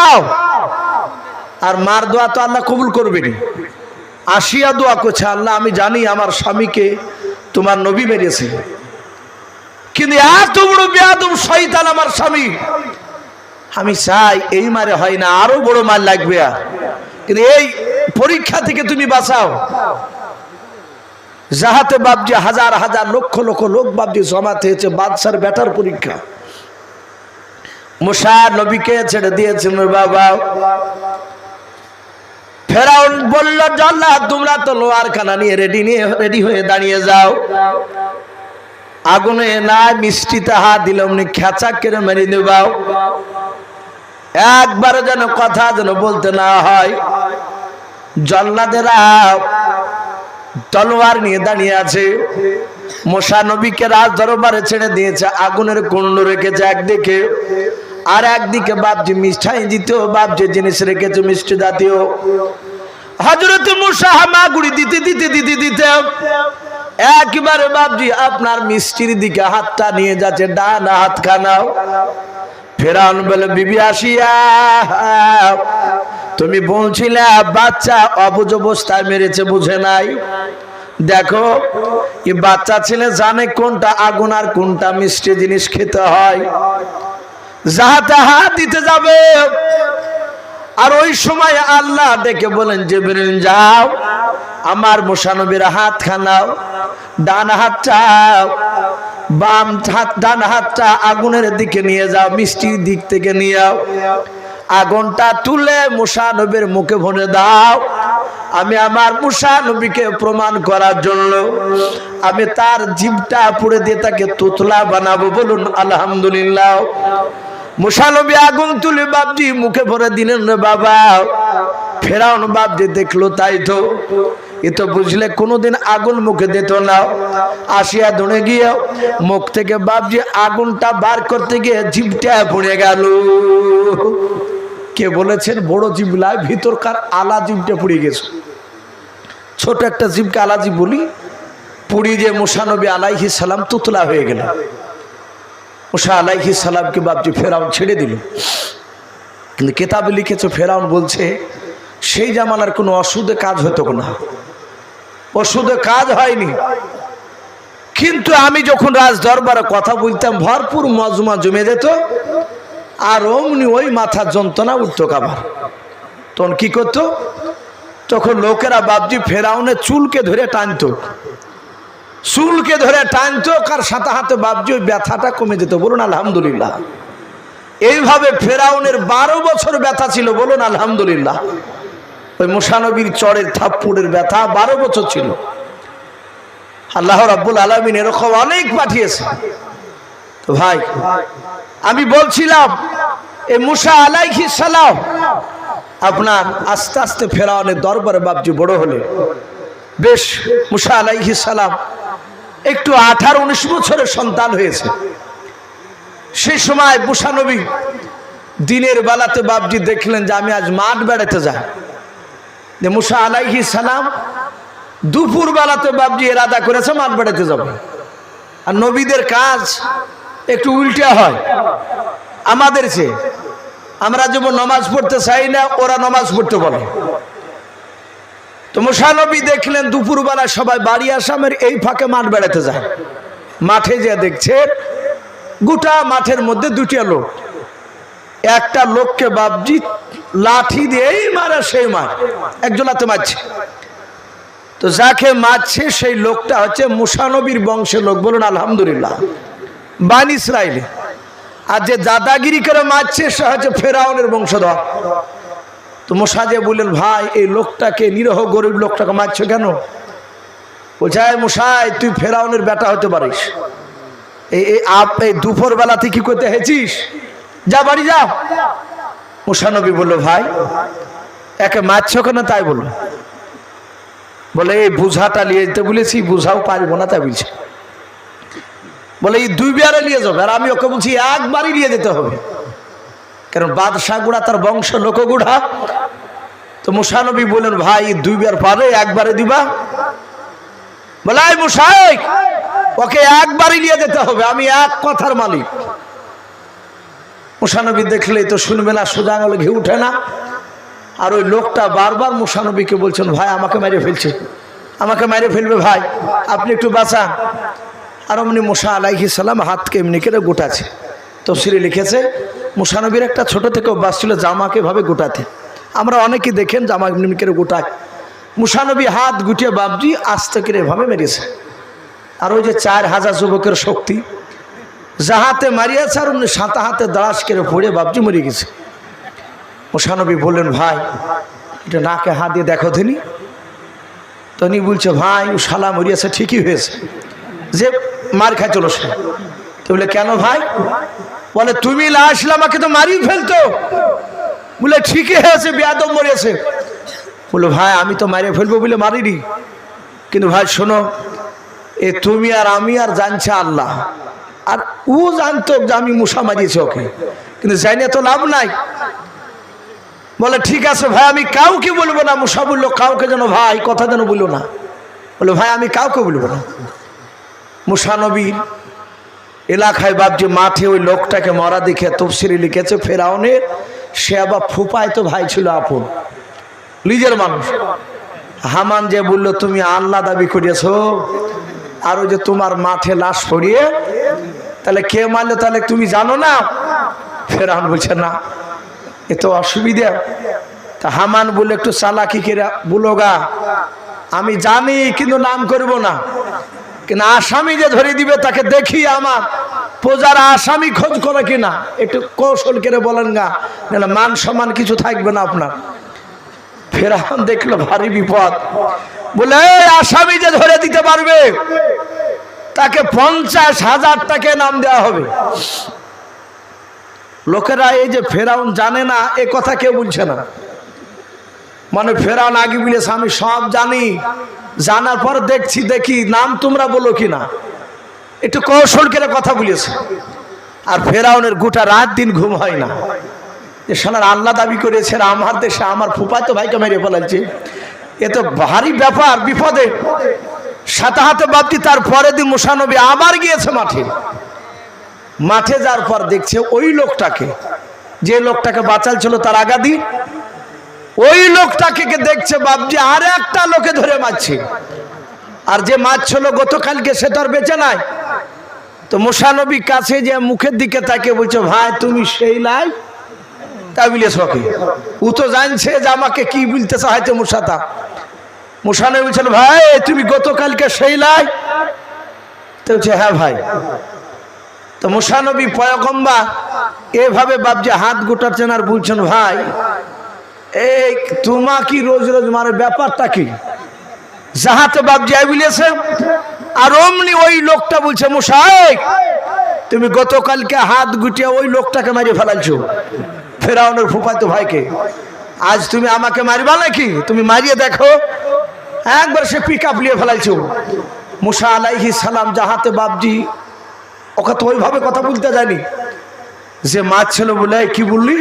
আর মার দোয়া তো আল্লাহ কবুল করবেনি। আসিয়া দোয়া করছে, আল্লাহ আমি জানি আমার স্বামীকে তোমার নবী মেরেছে, কিন্তু এত বড় বেয়াদব শয়তান আমার স্বামী, আমি চাই এই মারে হয় না, আরো বড় মার লাগবে, আর কিন্তু এই পরীক্ষা থেকে তুমি বাঁচাও। যাহাতে বাপজি হাজার হাজার লক্ষ লক্ষ লোক বাপজি জমাতে হয়েছে, বাদশার বেটার পরীক্ষা। মুসা নবীকে ছেড়ে দিয়েছেন বাবা। ফেরাউন বলল, আল্লাহ তোমরা তো লোহার খানা নিয়ে রেডি হয়ে দাঁড়িয়ে যাও। আগুনে না মিষ্টি তাহা দিলাম নি, খেচা কেড়ে মেরে দেবাও, একবার যেন কথা যেন বলতে না হয়। জল্লাদেরা তলোয়ার নিয়ে দাঁড়িয়ে আছে। মুসা নবীকে রাজ দরবারে ছেড়ে দিয়েছে, আগুনের কুণ্ড রেখেছে একদিকে, আর একদিকে বাপজি মিষ্টাই দ্বিতীয় বাপজি জিনিস রেখেছে মিষ্টি জাতীয়। হযরত মুসা হামাগুড়ি দিতে দিতে দিতে দিতে একবারে বাপজি আপনার মিষ্টির দিকে হাতটা নিয়ে যাচ্ছে, ডান হাত খানাও। ফেরাউন বলে, বিবি আসিয়া তুমি বলছিলে বাচ্চা অবুঝ অবস্থায় মেরেছে, বুঝে নাই। দেখো এই বাচ্চা ছেলে জানে কোনটা আগুন আর কোনটা মিষ্টি জিনিস খেতে হয়। যাহাতে হাত দিতে যাবে, আর ওই সময় আল্লাহ ডেকে বলেন, জিবরিল যাও আমার মুসা নবীর হাত খানাও, ডান হাতটা বাম হাত, ডান হাতটা আগুনের দিকে নিয়ে যাও, মিষ্টির দিক থেকে নিয়ে যাও। আগুনটা তুলে মুসা নবীর মুখে ভরে দাও। আমি আমার মুসা নবীকে প্রমাণ করার জন্য আমি তার জিভটা পুড়ে দিয়ে তাকে তুতলা বানাবো। বলুন আলহামদুলিল্লাহ। মুসা নবী আগুন তুলে বাপজি মুখে ভরে দিলেন রে বাবা। ফেরাউন বাপজি দেখলো, তাই তো এ তো বুঝলে কোনোদিন আগুন মুখে দিত না। আসিয়া ধরে গিয়ে মুখ থেকে বাপজি আগুনটা বার করতে গিয়ে জিভটা পুড়ে গেল। কে বলেছেন বড় জিভলায় ভিতরকার আলা জিভটা পুড়ে গেছে, ছোট একটা জিভকে আলা জিভ বলি, পুড়ি যে মুসা নবী আলাইহিস সালাম তুতলা হয়ে গেল। মুসা আলাইহিস সালামকে বাপজি ফেরাউন ছেড়ে দিল। কিন্তু কিতাবে লিখেছে ফেরাউন বলছে সেই জামানার কোনো ওষুধে কাজ হতো না, ওষুধে কাজ হয়নি। কিন্তু আমি যখন রাজ দরবারে কথা বলতাম ভরপুর মজমা জমে যেত, আর অমনি ওই মাথার যন্ত্রণা উঠতো কাবার। তখন কি করতো, তখন লোকেরা বাপজি ফেরাউনের চুলকে ধরে টানতো, চুলকে ধরে টানতো, কার সাথে হাতে বাপজি ওই ব্যথাটা কমে যেত। বলুন আলহামদুলিল্লাহ। এইভাবে ফেরাউনের 12 বছর ব্যথা ছিল। বলুন আলহামদুলিল্লাহ। ওই মুসা নবীর চড়ের থাপ্পড়ের ব্যথা 12 বছর ছিল। আল্লাহ রাব্বুল আলামিন এরকম অনেক পাঠিয়েছে। তো ভাই আমি বলছিলাম এই মুসা আলাইহিস সালাম আপনার আস্তে আস্তে ফেরাউনের দরবারে বাপজি বড় হলে, বেশ মুসা আলাইহিস সালাম একটু 18-19 বছরের সন্তান হয়েছে। সেই সময় মুসা নবী দিনের বেলাতে বাপজি দেখলেন যে আমি আজ মাঠ বেড়াতে যাই। যে মুসা আলাইহিস সালাম দুপুর বেলাতে বাপজি ইরাদা করেছে মাঠ বেড়াতে যাবে। আর নবীদের কাজ একটু উল্টা হয় আমাদের চেয়ে। আমরা যেমন নামাজ পড়তে চাই না, ওরা নামাজ পড়তে বলে। তো মুসা নবী দেখলেন দুপুরবেলা সবাই বাড়ি আসামের এই ফাঁকে মাঠ বেড়াতে যায়। মাঠে যে দেখছে গোটা মাঠের মধ্যে 2টা লোক, একটা লোককে বাপজি লাঠি দিয়ে এই মারা সেই মার, একজনাতে মারছে। তো যাকে মারছে সেই লোকটা হচ্ছে মুসা নবীর বংশের লোক। বলুন আলহামদুলিল্লাহ, বানি ইসরাইলে। আর যে দাদাগিরি করে মারছে সে হচ্ছে ফেরাউনের বংশধর। তো মুসা যে বললেন, ভাই এই লোকটাকে, নিরহ গরিব লোকটাকে মারছো কেন? বোঝায় মুসাই তুই ফেরাউনের বেটা হতে পারিস, এই দুপুর বেলাতে কি করতে হেছিস, যা বাড়ি যা। মুসা নবী বললো, ভাই একে মারছো কেন? তাই বললো, বলে এই বুঝাটা নিয়ে যেতে বলেছি, বুঝাও পারবো না তাই বলছে। বলে এই 2 বারে নিয়ে যাবে, আর আমি ওকে বলছি একবারই নিয়ে যেতে হবে, কারণ বাদশাহ গুড়া তার বংশ লোকগুড়া। তো মুসা নবী বললেন, ভাই 2 বার পারে একবারে দিবা? বলে এই মুশাইক, ওকে একবারই নিয়ে যেতে হবে, আমি এক কথার মালিক। মুসা নবী দেখলেই তো শুনবে না, সোজা আঙুলে ঘি উঠে না। আর ওই লোকটা বারবার মুসা নবীকে বলছেন, ভাই আমাকে মেরে ফেলছে, আমাকে মেরে ফেলবে ভাই, আপনি একটু বাঁচান। আর অমনি মুসা আলাইহিস সালাম হাতকে এমনি করে গোটাছে। তফসিরে লিখেছে মুসা নবীর একটা ছোট থেকে অভ্যাস ছিল জামাকে এভাবে গোটাতে। আমরা অনেকে দেখেন জামা এমনি করে গোটায়। মুসা নবী হাত গুটিয়ে বাবজি আস্তে করে এভাবে মেরেছে। আর ওই যে 4000 যুবকের শক্তি, যাহাতে মারিয়েছে, আর অমনি সাঁতা হাতে দাঁড়াস করে পড়ে বাবজি মরে গেছে। মুসা নবী বললেন, ভাই এটা নাকে হাত দিয়ে দেখো তিনি। তনি বলছে, ভাই ও শালা মরিয়েছে, ঠিকই হয়েছে, যে মার খায় চলো সে। তো বলে, কেন ভাই? বলে, তুমি লাশলে আমাকে তো মারি ফেলতো। বলে, ঠিকই হয়েছে, বেয়াদব মরিয়েছে। বলো, ভাই আমি তো মারিয়ে ফেলবো বলে মারিনি, কিন্তু ভাই শোনো, এ তুমি আর আমি আর জানছে আল্লাহ, আর ও জানতো যে আমি মুসা মারিয়েছি ওকে, কিন্তু জানি তো লাভ নাই। বলে, ঠিক আছে ভাই, আমি কাউকে বলবো না। মুসা বললো, কাউকে যেন ভাই কথা যেন বললো না। বলে, ভাই আমি কাউকে বলবো না। মুসা নবীর এলাকায় বাবজি মাঠে ওই লোকটাকে মরা দেখে তফসিরে লিখেছে ফেরাউনের সে আবার ফুপায়তো ভাই ছিল, আপন নিজের মানুষ। হামান যে বলল, তুমি আল্লাহ দাবি করিয়েছ, আর ওই যে তোমার মাঠে লাশ পড়িয়ে, তাহলে কে মারলো তাহলে তুমি জানো না? ফেরাউন বলছে, না, এ তো অসুবিধা। তা হামান বলে, একটু চালাকি করে বলো গা, আমি জানি কিন্তু নাম করব না, কিন্তু আসামি যে ধরে দিবে তাকে দেখি আমার প্রজার আসামি খোঁজ করে কিনা, একটু কৌশল করে বলেন গা, না মান সম্মান কিছু থাকবে না আপনার। ফেরাউন দেখলো ভারী বিপদ, বলে, আসামি যে ধরে দিতে পারবে তাকে 50,000 টাকা নাম দেওয়া হবে। লোকেরা এই যে ফেরাউন জানে না এ কথা কেউ বলছে না, মানে ফেরাউন আগে বলেছে আমি সব জানি, জানার পর দেখি নাম তোমরা বলো কিনা, একটু কৌশল করে কথা বলেছে। আর ফেরাউনের গোটা রাত দিন ঘুম হয় না, যে শালার আল্লাহ দাবি করেছে আমার দেশে আমার ফুফাতো ভাইকে মেরে ফেলাচ্ছে, এ তো ভারী ব্যাপার, বিপদে। সাথে হাতে বাপটি তার পরের দিন মুসা নবী আবার গিয়েছে মাঠে যাওয়ার পর দেখছে ওই লোকটাকে, যে লোকটাকে বাঁচাল ছিল তার আগাদি, ওই লোকটাকে দেখছে বাপজি আর একটা লোকে ধরে মারছে। আর যে মারছিল গতকালকে সে তো আর বেঁচে নাই। তো মুসা নবী কাছে যে মুখের দিকে তাকে বলছে, ভাই তুমি সেই লাই? তাই বলেছ কি? ও তো জানছে যে আমাকে কি বলতে চাইছে মুসাটা। মুসা নবী বলছেন, ভাই তুমি গতকালকে সেই লাই? তো বলছে, হ্যাঁ ভাই। তো মুসা নবী পয়গম্বর এভাবে বাপজি হাত গোটাচ্ছেন আর বলছেন, ভাই এই তোমা কি রোজ রোজ মারে, ব্যাপারটা কি? যাহাতে বাপজি আই বলেছে। আর অমনি ওই লোকটা বলছে, মুসাইক তুমি গতকালকে হাত গুটিয়ে ওই লোকটাকে মারিয়ে ফেলাইছো, ফেরাউনের ফুফাতো ভাইকে, আজ তুমি আমাকে মারবা নাকি? তুমি মারিয়ে দেখো। একবার সে পিক আপ নিয়ে ফেলাইছো। মুসা আলাইহিস সালাম যাহাতে বাপজি ওকে তো ওইভাবে কথা বলতে জানি, যে মাছ ছিল বলে, কি বললি?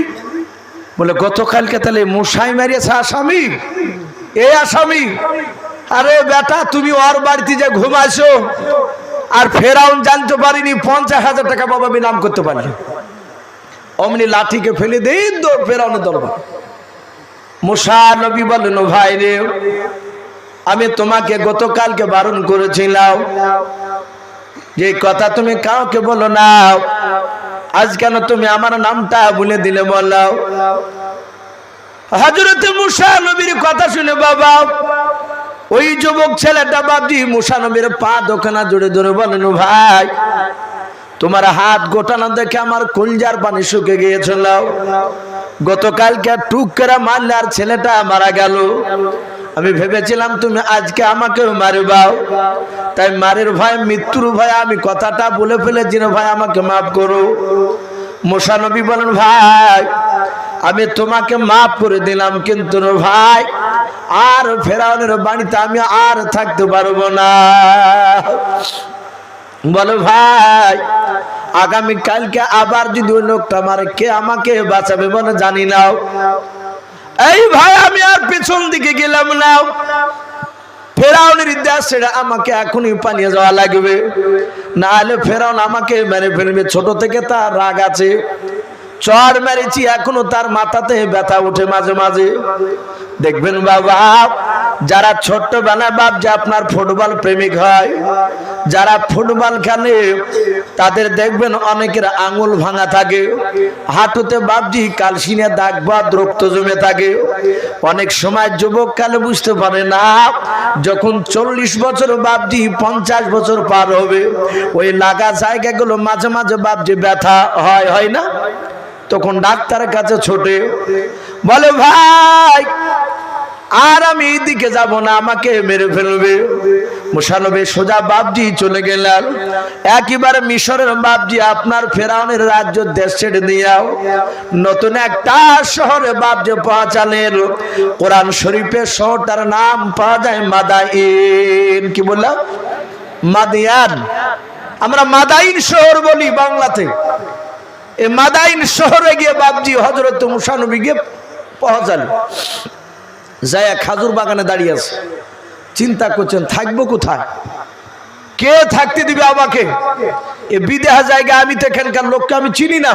বলে, গতকালকে তাহলে মুসাই মারিয়েছে আসামি, এই আসামি। আরে বেটা তুমি ওর বাড়িতে যে ঘুমাইছো, আর ফেরাউন জানতে পারিনি 50,000 টাকা বাবা বিনাম করতে পারলি। অমনি লাঠিকে ফেলে দেই ফেরাউনের দরবার। মুসা নবী বলেন, ভাই রে আমি তোমাকে গতকালকে বারণ করেছিলাম যে কথা তুমি কাউকে বলো না, আজ কেন তুমি আমার নামটা বলে দিলে বলো? হযরত মুসা নবীর কথা শুনে বাবা ওই যুবক ছেলেটা বাবজি মুসা নবীর পা দোকানা জুড়ে ধরে বলেন, ভাই তোমার হাত গোটানো দেখে আমার কলজার পানি শুকে গিয়েছিল। গতকালকে টুক করে মারলে আর ছেলেটা মারা গেল। আমি ভেবেছিলাম তুমি আজকে আমাকে মারবা, তাই মারের ভয় মৃত্যুর ভয় আমি কথাটা বলে ফেলেছি, ভাই আমাকে মাফ করো। মুসা নবী বলেন, ভাই আমি তোমাকে মাফ করে দিলাম, কিন্তু ভাই আর ফেরাউনের বাড়িতে আমি আর থাকতে পারবো না। বলো ভাই আগামী কালকে আবার যদি ওই লোকটা মারে, কে আমাকে বাঁচাবে বলে জানি না। এই ভাই আমি আর পেছন দিকে গেলাম না, ফেরাউনের দেশ ছেড়ে আমাকে এখনই পালিয়ে যাওয়া লাগবে, না হলে ফেরাউন আমাকে মেরে ফেলবে। ছোট থেকে তার রাগ আছে, চর মেরেছি, এখনো তার মাথাতে ব্যথা উঠে মাঝে মাঝে। দেখবেন বাবা, যারা ছোট্টবেলায় বাপ যে আপনার ফুটবল প্রেমিক হয়, যারা ফুটবল খেলে তাদের দেখবেন অনেকের আঙুল ভাঙা থাকে, হাঁটুতে বাপজি কালসিনে দাগ বা রক্ত জমে থাকে। অনেক সময় যুবক কালে বুঝতে পারে না, যখন 40 বছর বাপজি 50 বছর পার হবে, ওই লাগা জায়গাগুলো মাঝে মাঝে বাপজি ব্যথা হয় না, তখন ডাক্তারের কাছে ছোটে বলে ভাই আর আমি এইদিকে যাব না, আমাকে মেরে ফেলবে। মুসা নবী সোজা বাপজি চলে গেলেন একেবারে মিশরের বাপজি আপনার ফেরাউনের রাজ্য দেশ ছেড়ে দিয়াও নতুন একটা শহরে বাপজি পৌঁছালেন। কোরআন শরীফের শহরটার নাম পাওয়া যায় মাদাইন। কি বললাম? মাদিয়ান। আমরা মাদাইন শহর বলি বাংলাতে। এই মাদাইন শহরে গিয়ে বাপজি হযরত মুসা নবী গিয়ে পৌঁছালেন। যায়া খাজুর বাগানে দাঁড়িয়ে আছে, চিন্তা করছেন থাকবো কোথায়, কে থাকতে দিবে আমাকে? এ বিদেহা জায়গা, আমি তো এখানকার লোককে আমি চিনি না।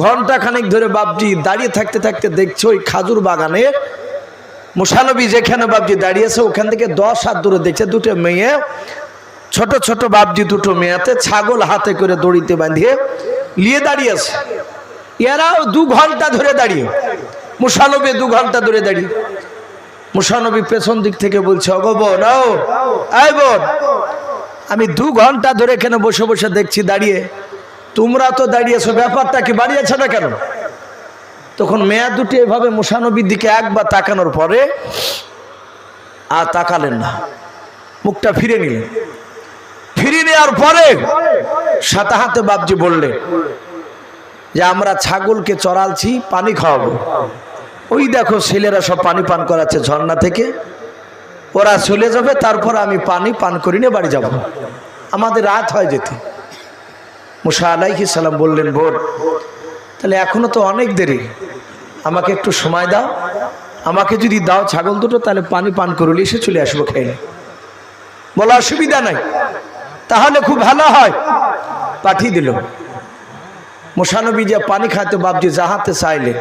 ঘন্টা খানিক ধরে বাপজি দাঁড়িয়ে থাকতে থাকতে দেখছে ওই খাজুর বাগানে মুসা নবী যেখানে বাপজি দাঁড়িয়েছে ওখান থেকে 10 হাত দূরে দেখছে দুটো মেয়ে, ছোট ছোট বাপজি দুটো মেয়েতে ছাগল হাতে করে দড়িতে বাঁধিয়ে নিয়ে দাঁড়িয়েছে। এরাও 2 ঘন্টা ধরে দাঁড়িয়ে, মুসা নবী 2 ঘন্টা ধরে দাঁড়িয়ে। মুসা নবী পেছন দিক থেকে বলছে, ওগো বোন, এই বোন, আমি 2 ঘন্টা ধরে এখানে বসে বসে দেখছি দাঁড়িয়ে, তোমরা তো দাঁড়িয়েছো, ব্যাপারটা কি, বাড়িয়েছে না কেন? তখন মেয়া দুটি এভাবে মুসা নবীর দিকে একবার তাকানোর পরে আর তাকালেন না, মুখটা ফিরে নিলেন। ফিরে নেওয়ার পরে সাথে হাতে বাপজি বললেন যে আমরা ছাগলকে চড়ালছি, পানি খাওয়াবো। ওই দেখো ছেলেরা সব পানি পান করাচ্ছে ঝর্ণা থেকে, ওরা চলে যাবে, তারপর আমি পানি পান করি নিয়ে বাড়ি যাব, আমাদের রাত হয় যেতে। মুসা আলাইহিস সালাম বললেন, বোন তাহলে এখনো তো অনেক দেরি, আমাকে একটু সময় দাও, আমাকে যদি দাও ছাগল দুটো, তাহলে পানি পান করলে এসে চলে আসবো খেয়ে। বলা অসুবিধা নাই, তাহলে খুব ভালো হয়। পাঠিয়ে দিল। মুসা নবী যে পানি খাইতে বাপজি জাহাতে চাইলে,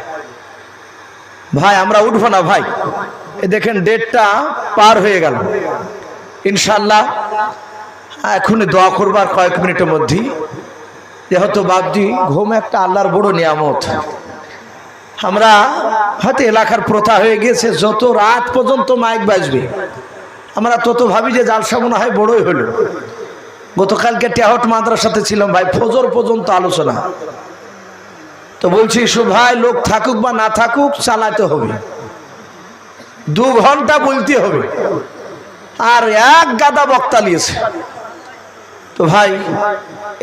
ভাই আমরা উঠবো না ভাই, এ দেখেন 1:30টা পার হয়ে গেল, ইনশাল্লাহ এখনই দোয়া করবার কয়েক মিনিটের মধ্যেই, যেহেতু বাপজি ঘুম একটা আল্লাহর বড় নিয়ামত। আমরা হয়তো এলাকার প্রথা হয়ে গিয়েছে যত রাত পর্যন্ত মাইক বাজবে আমরা তত ভাবি যে জালসা মনে হয় বড়ই হলো। গতকালকে টেহট মাদ্রাসাতে ছিলাম ভাই, ফজর পর্যন্ত আলোচনা। তো বলছি ভাই লোক থাকুক বা না থাকুক চালাতে হবে, 2 ঘন্টা বলতে হবে, আর এক গাদা বক্তা নিয়েছে। তো ভাই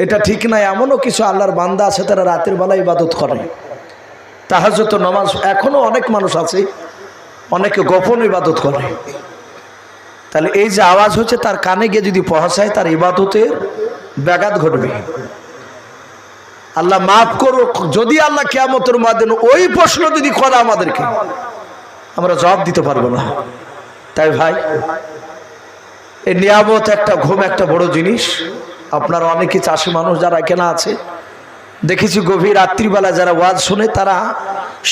এটা ঠিক নাই, এমনও কিছু আল্লাহর বান্দা আছে তারা রাতের বেলা ইবাদত করে, তাহাজ্জুদ নামাজ, এখনো অনেক মানুষ আছে অনেকে গোপন ইবাদত করে। তাহলে এই যে আওয়াজ হচ্ছে তার কানে গিয়ে যদি পৌঁছায় তার ইবাদতের ব্যাঘাত ঘটবে। আল্লাহ মাফ করুক, যদি আল্লাহ কিয়ামতের মাদিন ওই প্রশ্ন যদি করে আমাদেরকে, আমরা জবাব দিতে পারবো না। তাই ভাই এই নিয়ামত একটা, ঘুম একটা বড় জিনিস। আপনারা অনেকে চাষি মানুষ যারা এখানে আছে দেখেছি, গভীর রাত্রিবেলা যারা ওয়াজ শুনে তারা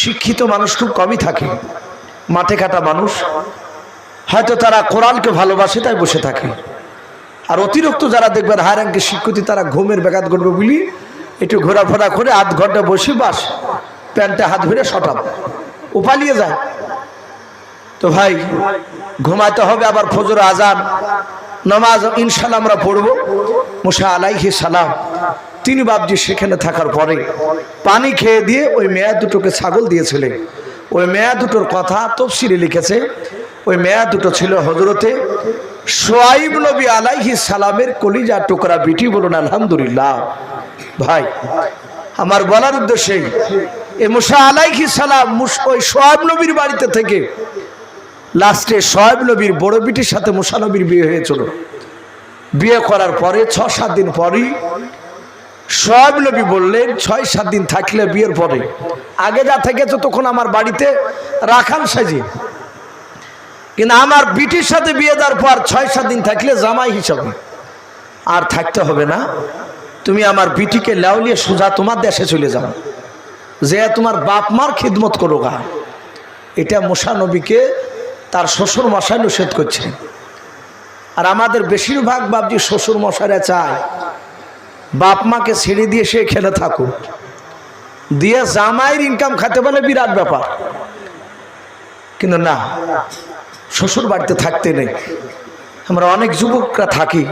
শিক্ষিত মানুষ খুব কমই থাকে, মাঠে কাটা মানুষ, হয়তো তারা কোরআনকে ভালোবাসে তাই বসে থাকে। আর অতিরিক্ত যারা দেখবেন হাই র্যাঙ্কের শিক্ষিত, তারা ঘুমের ব্যাঘাত ঘটবে বলি একটু ঘোরাফেরা করে 8 ঘন্টা বসে বাস প্যান্টে হাত ধরে সটাম ও পালিয়ে যায়। তো ভাই ঘুমাইতে হবে, আবার ফজর আজান নামাজ ইনশাল্লাহ আমরা পড়ব। মুসা আলাইহিস সালাম তিনি বাপজি সেখানে থাকার পরে পানি খেয়ে দিয়ে ওই মেয়া দুটোকে ছাগল দিয়েছিলেন। ওই মেয়া দুটোর কথা তাফসীরে লিখেছে, ওই মেয়া দুটো ছিল হযরতে শুআয়ব নবী আলাইহিস সালামের কলিজা টুকরা বিটি। বলুন আলহামদুলিল্লাহ। ভাই আমার বলার উদ্দেশ্যে এই মুসা আলাইহিস সালাম ওই শুআয়ব নবীর বাড়িতে থেকে লাস্টে শুআয়ব নবীর বড় বিটির সাথে মুসা নবীর বিয়ে হয়েছিল। বিয়ে করার পরে 6-7 দিন পরই শুআয়ব নবী বললেন 6-7 দিন থাকলে বিয়ের পরে, আগে যা থেকেছো তখন আমার বাড়িতে রাখাল সাজিয়ে কিন্তু আমার বিটির সাথে বিয়ে দেওয়ার পর 6-7 দিন থাকলে জামাই হিসাবে আর থাকতে হবে না, তুমি আমার বিটিকে লাউলিয়ে সোজা তোমার দেশে চলে যাও, যে তোমার বাপ মার খিদমত করো গা। এটা মুসা নবীকে তার শ্বশুর মশাই নিষেধ করছে। আর আমাদের বেশিরভাগ বাপজি শ্বশুর মশাইরা চায় বাপ মাকে ছেড়ে দিয়ে সে খেলে থাকুক, দিয়ে জামাইয়ের ইনকাম খাতে বলে বিরাট ব্যাপার। কিন্তু না, শ্বশুর বাড়িতে থাকতে নেই। আমরা অনেক যুবকরা থাকি,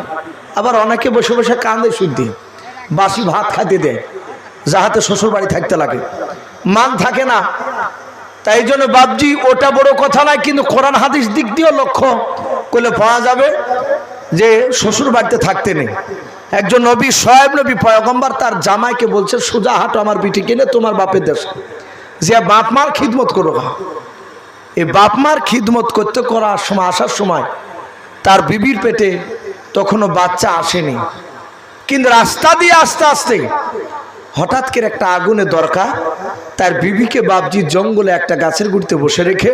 আবার অনেকে বসে বসে কান্দে শুদ্ধি, বাসি ভাত খাইতে দেয়, যাহাতে শ্বশুর বাড়ি থাকতে লাগে, মান থাকে না। তাই জন্য বাপজি ওটা বড় কথা নয়, কিন্তু কোরআন হাদিস দিক দিয়েও লক্ষ্য করলে পাওয়া যাবে যে শ্বশুর বাড়িতে থাকতে নেই। একজন নবী শোয়েব নবী পয়গম্বর তার জামাইকে বলছে সোজা হাঁটো আমার বিটি কিনে তোমার বাপের দেশে, যে বাপ মার খিদমত করো। এই বাপ মার খিদমত করতে করার সময় আসার সময় তার বিবির পেটে তখনও বাচ্চা আসেনি, কিন্তু রাস্তা দিয়ে আস্তে আস্তে হঠাৎ করে একটা আগুনের দরকার। তার বিবিকে বাপজি জঙ্গলে একটা গাছের গুড়িতে বসে রেখে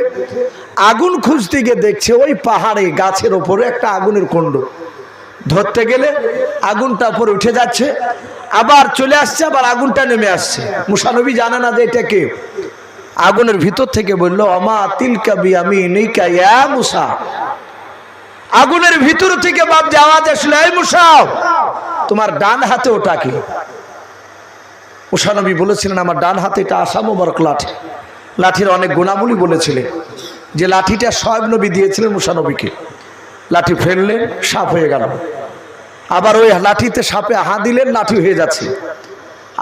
আগুন খুঁজতে গিয়ে দেখছে ওই পাহাড়ে গাছের ওপরে একটা আগুনের কুণ্ড, ধরতে গেলে আগুনটা উপরে উঠে যাচ্ছে, আবার চলে আসছে, আবার আগুনটা নেমে আসছে। মুসা নবী জানে না যে এটা কে। আগুনের ভিতর থেকে বলল অমা তিলকা বিয়ামিনিকা ইয়া মুসা। আগুনের ভিতর থেকে বাপজি আওয়াজ আসলো এই মুসা তোমার ডান হাতে ওটা কি? মুসা নবী বলেছিলেন আমার ডান হাতে এটা আশা মোবারক লাঠি। লাঠির অনেক গুণাবলী বলেছিলেন, যে লাঠিটা শোয়েব নবী দিয়েছিলেন মুসা নবীকে। লাঠি ফেললেন, সাপ হয়ে গেল। আবার ওই লাঠিতে সাপে হাত দিলেন, লাঠি হয়ে যাচ্ছে।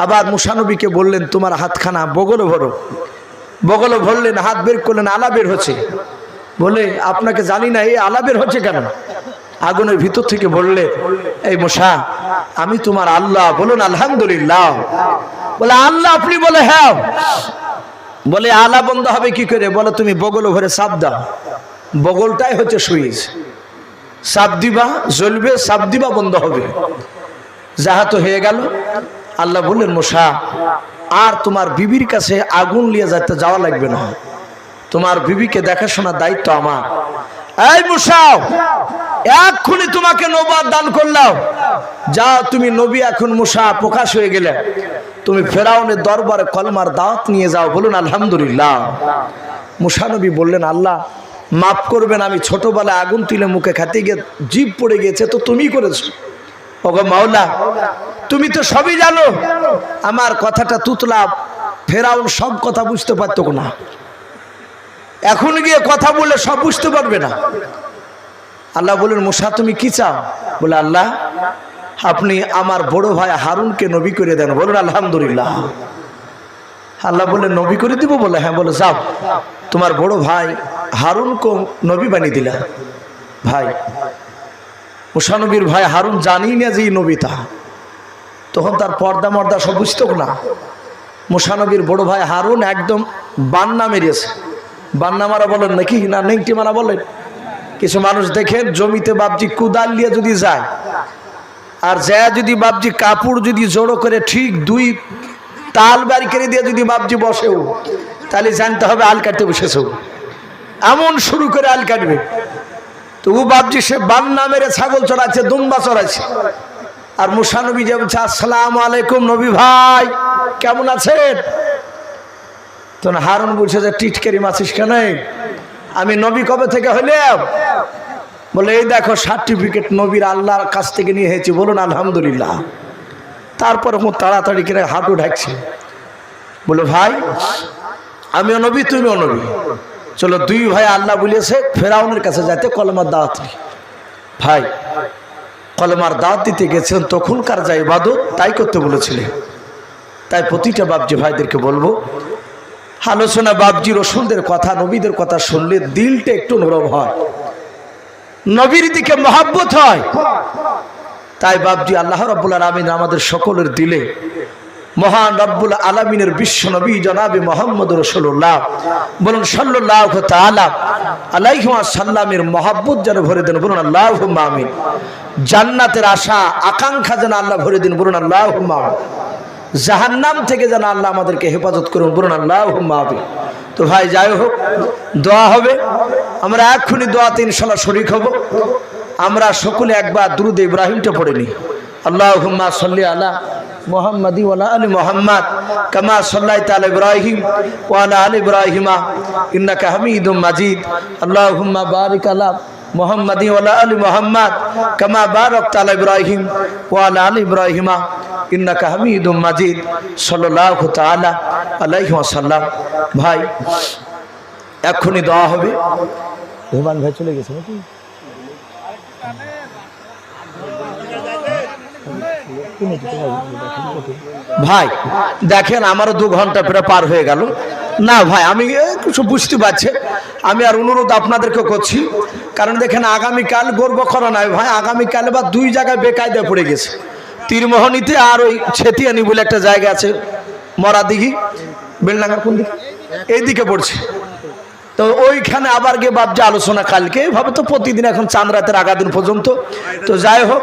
আবার মুসা নবীকে বললেন তোমার হাতখানা বগলে ভরো। বগলে ভরলেন, হাত বের করলেন, আলা বের হচ্ছে। বলে আপনাকে জানি না এই আলা বের হচ্ছে কেন? আগুনের ভিতর থেকে বললে এই মুসা আমি তোমার আল্লাহ, বলুন আলহামদুলিল্লাহ। বলে আল্লাহ আপনি? বলে হ্যাঁ। বলে আলা বন্ধ হবে কি করে? বলে তুমি বগল ভরে চাপ দাও, বগলটাই হচ্ছে সুইচ, চাপ দিবা জ্বলবে, চাপ দিবা বন্ধ হবে। যাহা তো হয়ে গেল। আল্লাহ বললেন মুসা আর তোমার বিবির কাছে আগুন নিয়ে যেতে যাওয়া লাগবে না, তোমার বিবিকে দেখাশোনার দায়িত্ব আমার। এই মুসা এক্ষুনি তোমাকে নবুয়ত দান করলাম, যাও তুমি নবী এখন মুসা প্রকাশ হয়ে গেলে, তুমি ফেরাউনের দরবারে কলমার দাওয়াত নিয়ে যাও, বলুন আলহামদুলিল্লাহ। মুসা নবী বললেন আল্লাহ মাফ করবেন, আমি ছোটবেলায় আগুন তুলে মুখে খাতে গিয়ে জিভ পড়ে গেছে, তো তুমি করেছো। ওগো মাওলা তুমি তো সবই জানো, আমার কথাটা তুতলা, ফেরাউন সব কথা বুঝতে পারতো না, এখন গিয়ে কথা বলে সব বুঝতে পারবে না। আল্লাহ বলেন মুসা তুমি কি চাও? বলে আল্লাহ আপনি আমার বড় ভাই হারুনকে নবী করে দেন, বলুন আলহামদুলিল্লাহ। আল্লাহ বলে নবী করে দিব? বলে হ্যাঁ। বলে যাও তোমার বড় ভাই হারুনকে নবী বানিয়ে দিলা। ভাই মুসা নবীর ভাই হারুন জানি না যে নবী, তা তখন তার পর্দা মর্দা সব বুঝতো না। মুসা নবীর বড় ভাই হারুন একদম বান্না মেরেছে। বান্না মারা বলেন নাকি না নেংটি মারা বলেন? কিছু মানুষ দেখেন জমিতে বাপজি কুদাল নিয়ে যদি যায়, আর যায় যদি বাপজি কাপড় যদি জড়ো করে ঠিক 2 তাল বাড়ি করে দিয়ে যদি বাপজি বসেও, তাহলে জানতে হবে আল কাটতে বসেছে। এমন শুরু করে আল কাটবে। তো ও বাপজি সে বান্না মেরে ছাগল চড়াচ্ছে, দুম্বা চড়াচ্ছে। আর মুসা নবী যে বলছে আসসালামু আলাইকুম নবী ভাই কেমন আছেন? তখন হারুন বলছে যে টিটকারি মাছিস কেন? আমি নবী কবে থেকে হইলাম? বলে এই দেখো সার্টিফিকেট নবীর আল্লাহর কাছ থেকে নিয়ে এসেছি, বলুন আলহামদুলিল্লাহ। তারপর তাড়াতাড়ি করে হাঁটু ঢাকছে। বলে ভাই আমিও নবী তুমিও নবী, চলো 2 ভাই আল্লাহ বলেছে ফেরাউনের কাছে যাইতে কলমার দাওয়াত। ভাই কলমার দাওয়াত দিতে গেছেন, তখনকার যা ইবাদত তাই করতে বলেছিলেন। তাই প্রতিটা বাপজি ভাইদেরকে বলবো আলোচনা বাপজি রসুলদের কথা নবীদের কথা শুনলে দিলটা একটু নরম হয়, নবীর দিকে মহাব্বত হয়। তাই বাপজি আল্লাহ রাব্বুল আলামিন আমাদের সকলের দিলে মহান রব্বুল আলামিনের বিশ্ব নবী জনাবে মুহাম্মদ রাসূলুল্লাহ বলুন সাল্লাল্লাহু তাআলা আলাইহি ওয়াসাল্লামের মহাব্বত যেন ভরে দেন, বলুন আল্লাহুম্মা আমিন। জান্নাতের আশা আকাঙ্ক্ষা যেন আল্লাহ ভরে দিন, বলুন আল্লাহুম্মা আমিন। জাহান্নাম থেকে যেন আল্লাহ আমাদেরকে হেফাজত করুন, বলুন আল্লাহুম্মা আমিন। তো ভাই যাই হোক, দোয়া হবে, আমরা এক্ষুনি দোয়াতে ইনশাআল্লাহ শরীক হব। আমরা সকলে একবার দুরূদ ইব্রাহিমটা পড়ে নিই। আল্লাহুম্মা সাল্লি আলা মুহাম্মাদি ওয়া আলা আলি মুহাম্মাদ কামা সাল্লাইতা আলা ইব্রাহিম ওয়া আলা আলি ইব্রাহিমা ইন্নাকা হামিদুম মাজিদ। আল্লাহুম্মা বারিক আলা মুহাম্মাদি ওয়া আলা আলি মুহাম্মাদ কামা বারাকতা আলা ইব্রাহিম ওয়া আলা আলি ইব্রাহিমা ইন্নাকা হামিদুম মাজিদ। সাল্লাল্লাহু তাআলা আলাইহি ওয়াসাল্লাম। ভাই এক্ষুনি দোয়া হবে। রহমান ভাই চলে গেছে নাকি? ভাই দেখেন আমারও 2 ঘন্টা প্রায় পার হয়ে গেল। না ভাই আমি কিছু বুঝতে পারছি, আমি আর অনুরোধ আপনাদেরকে করছি, কারণ দেখেন আগামীকাল গর্ব করা নাই ভাই, আগামীকাল বা 2 জায়গায় বেকায়দা পড়ে গেছে। তীরমোহনীতে আর ওই ছেতিয়ানি বলে একটা জায়গা আছে, মরাদিঘি বেলডাঙ্গার কোন দিকে, এইদিকে পড়ছে। তো ওইখানে আবার গিয়ে বাপ যে আলোচনা কালকে ভাবে তো প্রতিদিন এখন চাঁদ রাতের আগা দিন পর্যন্ত। তো যাই হোক,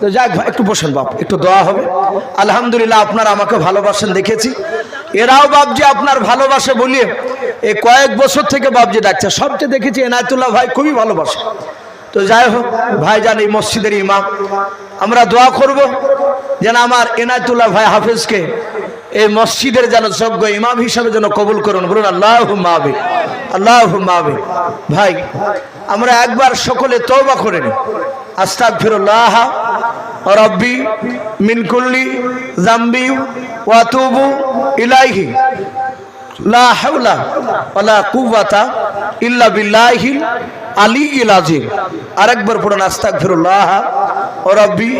তো যাই একটু বসেন বাপ, একটু দোয়া হবে। আলহামদুলিল্লাহ আপনারা আমাকে ভালোবাসেন দেখেছি, এরাও বাপজি আপনার ভালোবাসে বলিয়ে এই কয়েক বছর থেকে বাপজি ডাকছে। সবচেয়ে দেখেছি এনায়েতুল্লাহ ভাই খুবই ভালোবাসে। তো যাই হোক ভাইজান এই মসজিদের ইমাম, আমরা দোয়া করব যেন আমার এনায়েতুল্লাহ ভাই হাফেজকে এই মসজিদের যেন যোগ্য ইমাম হিসাবে যেন কবুল করুন, বলুন আল্লাহুম্মা আমিন, আল্লাহুম্মা আমিন। ভাই আমরা একবার সকলে তওবা করে নিই। আস্তাগফিরুল্লাহ রাব্বি মিন কুল্লি যামবি ওয়া আতুবু ইলাইহি লা হাওলা ওয়ালা কুওয়াতা ইল্লা বিল্লাহিল আলিয়্যিল আযীম। আরেকবার পড়ুন আস্তাগফিরুল্লাহ রাব্বি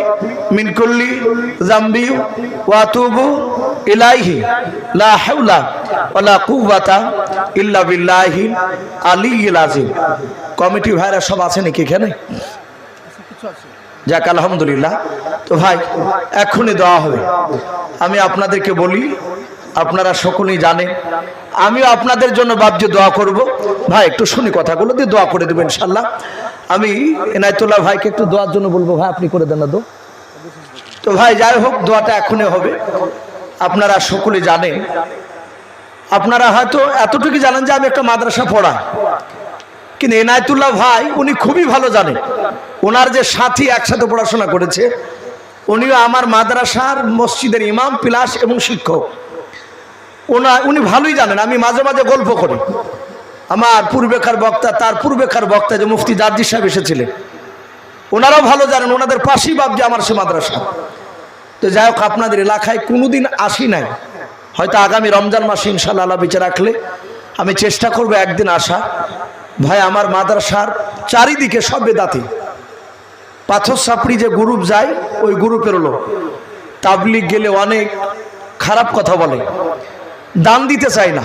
মিন কুল্লি যামবি ওয়া আতুবু ইলাইহি লা হাওলা ওয়ালা কুওয়াতা ইল্লা বিল্লাহিল আলিয়্যিল আযীম। কমিটি ভাইরা সব আছে নাকি এখানে? যাক আলহামদুলিল্লাহ। তো ভাই এক্ষুনি দেওয়া হবে। আমি আপনাদেরকে বলি, আপনারা সকলেই জানেন আমিও আপনাদের জন্য বাপজি দোয়া করব। ভাই একটু শুনি কথাগুলো দিয়ে দোয়া করে দেবেন ইনশাল্লাহ। আমি এনায়েতুল্লাহ ভাইকে একটু দোয়ার জন্য বলবো, ভাই আপনি করে দেন না দো। তো ভাই যাই হোক দোয়াটা এখনই হবে। আপনারা সকলে জানেন, আপনারা হয়তো এতটুকু জানেন যে আমি একটা মাদ্রাসা পড়াই, কিন্তু এনায়েতুল্লাহ ভাই উনি খুবই ভালো জানেন, ওনার যে সাথী একসাথে পড়াশোনা করেছে উনিও আমার মাদ্রাসার মসজিদের ইমাম প্লাস এবং শিক্ষক। উনি ভালোই জানেন। আমি মাঝে মাঝে গল্প করি, আমার পূর্বেকার বক্তা, তার পূর্বেকার বক্তা যে মুফতি জার্জি সাহেব এসেছিলেন, ওনারাও ভালো জানেন, ওনাদের পাশেই বাপজি আমার সে মাদ্রাসা। তো যাই হোক আপনাদের এলাকায় কোনোদিন আসি নাই, হয়তো আগামী রমজান মাসে ইনশাআল্লাহ আল্লাহ বেঁচে রাখলে আমি চেষ্টা করব একদিন আসা। ভাই আমার মাদ্রাসার চারিদিকে সব বেদাতি, পাথর সাপড়ি যে গ্রুপ যায় ওই গ্রুপের লোক, তাবলিগ গেলে অনেক খারাপ কথা বলে, দান দিতে চায় না।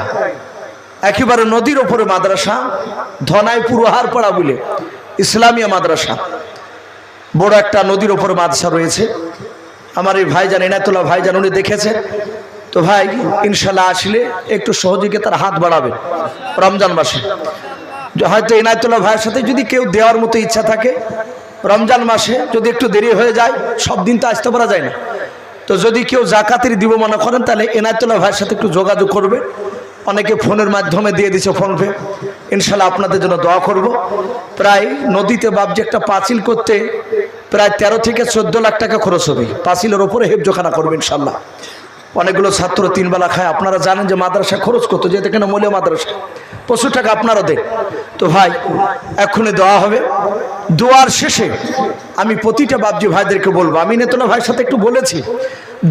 একেবারে নদীর ওপরে মাদ্রাসা, ধনাই পুরোহারপাড়া বলে ইসলামিয়া মাদ্রাসা, বড় একটা নদীর ওপরে মাদ্রাসা রয়েছে। আমার এই ভাইজান এনায়েতুল্লাহ ভাইজান উনি দেখেছে। তো ভাই ইনশাল্লাহ আসলে একটু সহযোগিতার হাত বাড়াবেন রমজান মাসে। হয়তো এনায়েতুল্লাহ ভাইয়ের সাথে যদি কেউ দেওয়ার মতো ইচ্ছা থাকে, রমজান মাসে যদি একটু দেরি হয়ে যায়, সব দিন তো আসতে পারা যায় না, তো যদি কেউ জাকাতের দিব মনে করেন তাহলে এনায়েতুল্লাহ ভাইয়ের সাথে একটু যোগাযোগ করবে। অনেকে ফোনের মাধ্যমে দিয়ে দিচ্ছে ফোনপে। ইনশাল্লাহ আপনাদের জন্য দোয়া করব। প্রায় নদীতে বাপজি একটা পাঁচিল করতে প্রায় 13 থেকে 14 লাখ টাকা খরচ হবে। পাঁচিলের ওপরে হেফজোখানা করবে ইনশাল্লাহ। অনেকগুলো ছাত্র 3 বেলা খায়। আপনারা জানেন যে মাদ্রাসা খরচ করতো, যেতে কেন মূল্য মাদ্রাসা প্রচুর টাকা আপনারা দেন। তো ভাই এক্ষুনি দেওয়া হবে। দোয়ার শেষে আমি প্রতিটা বাপজি ভাইদেরকে বলবো, আমি নেতনা ভাইয়ের সাথে একটু বলেছি,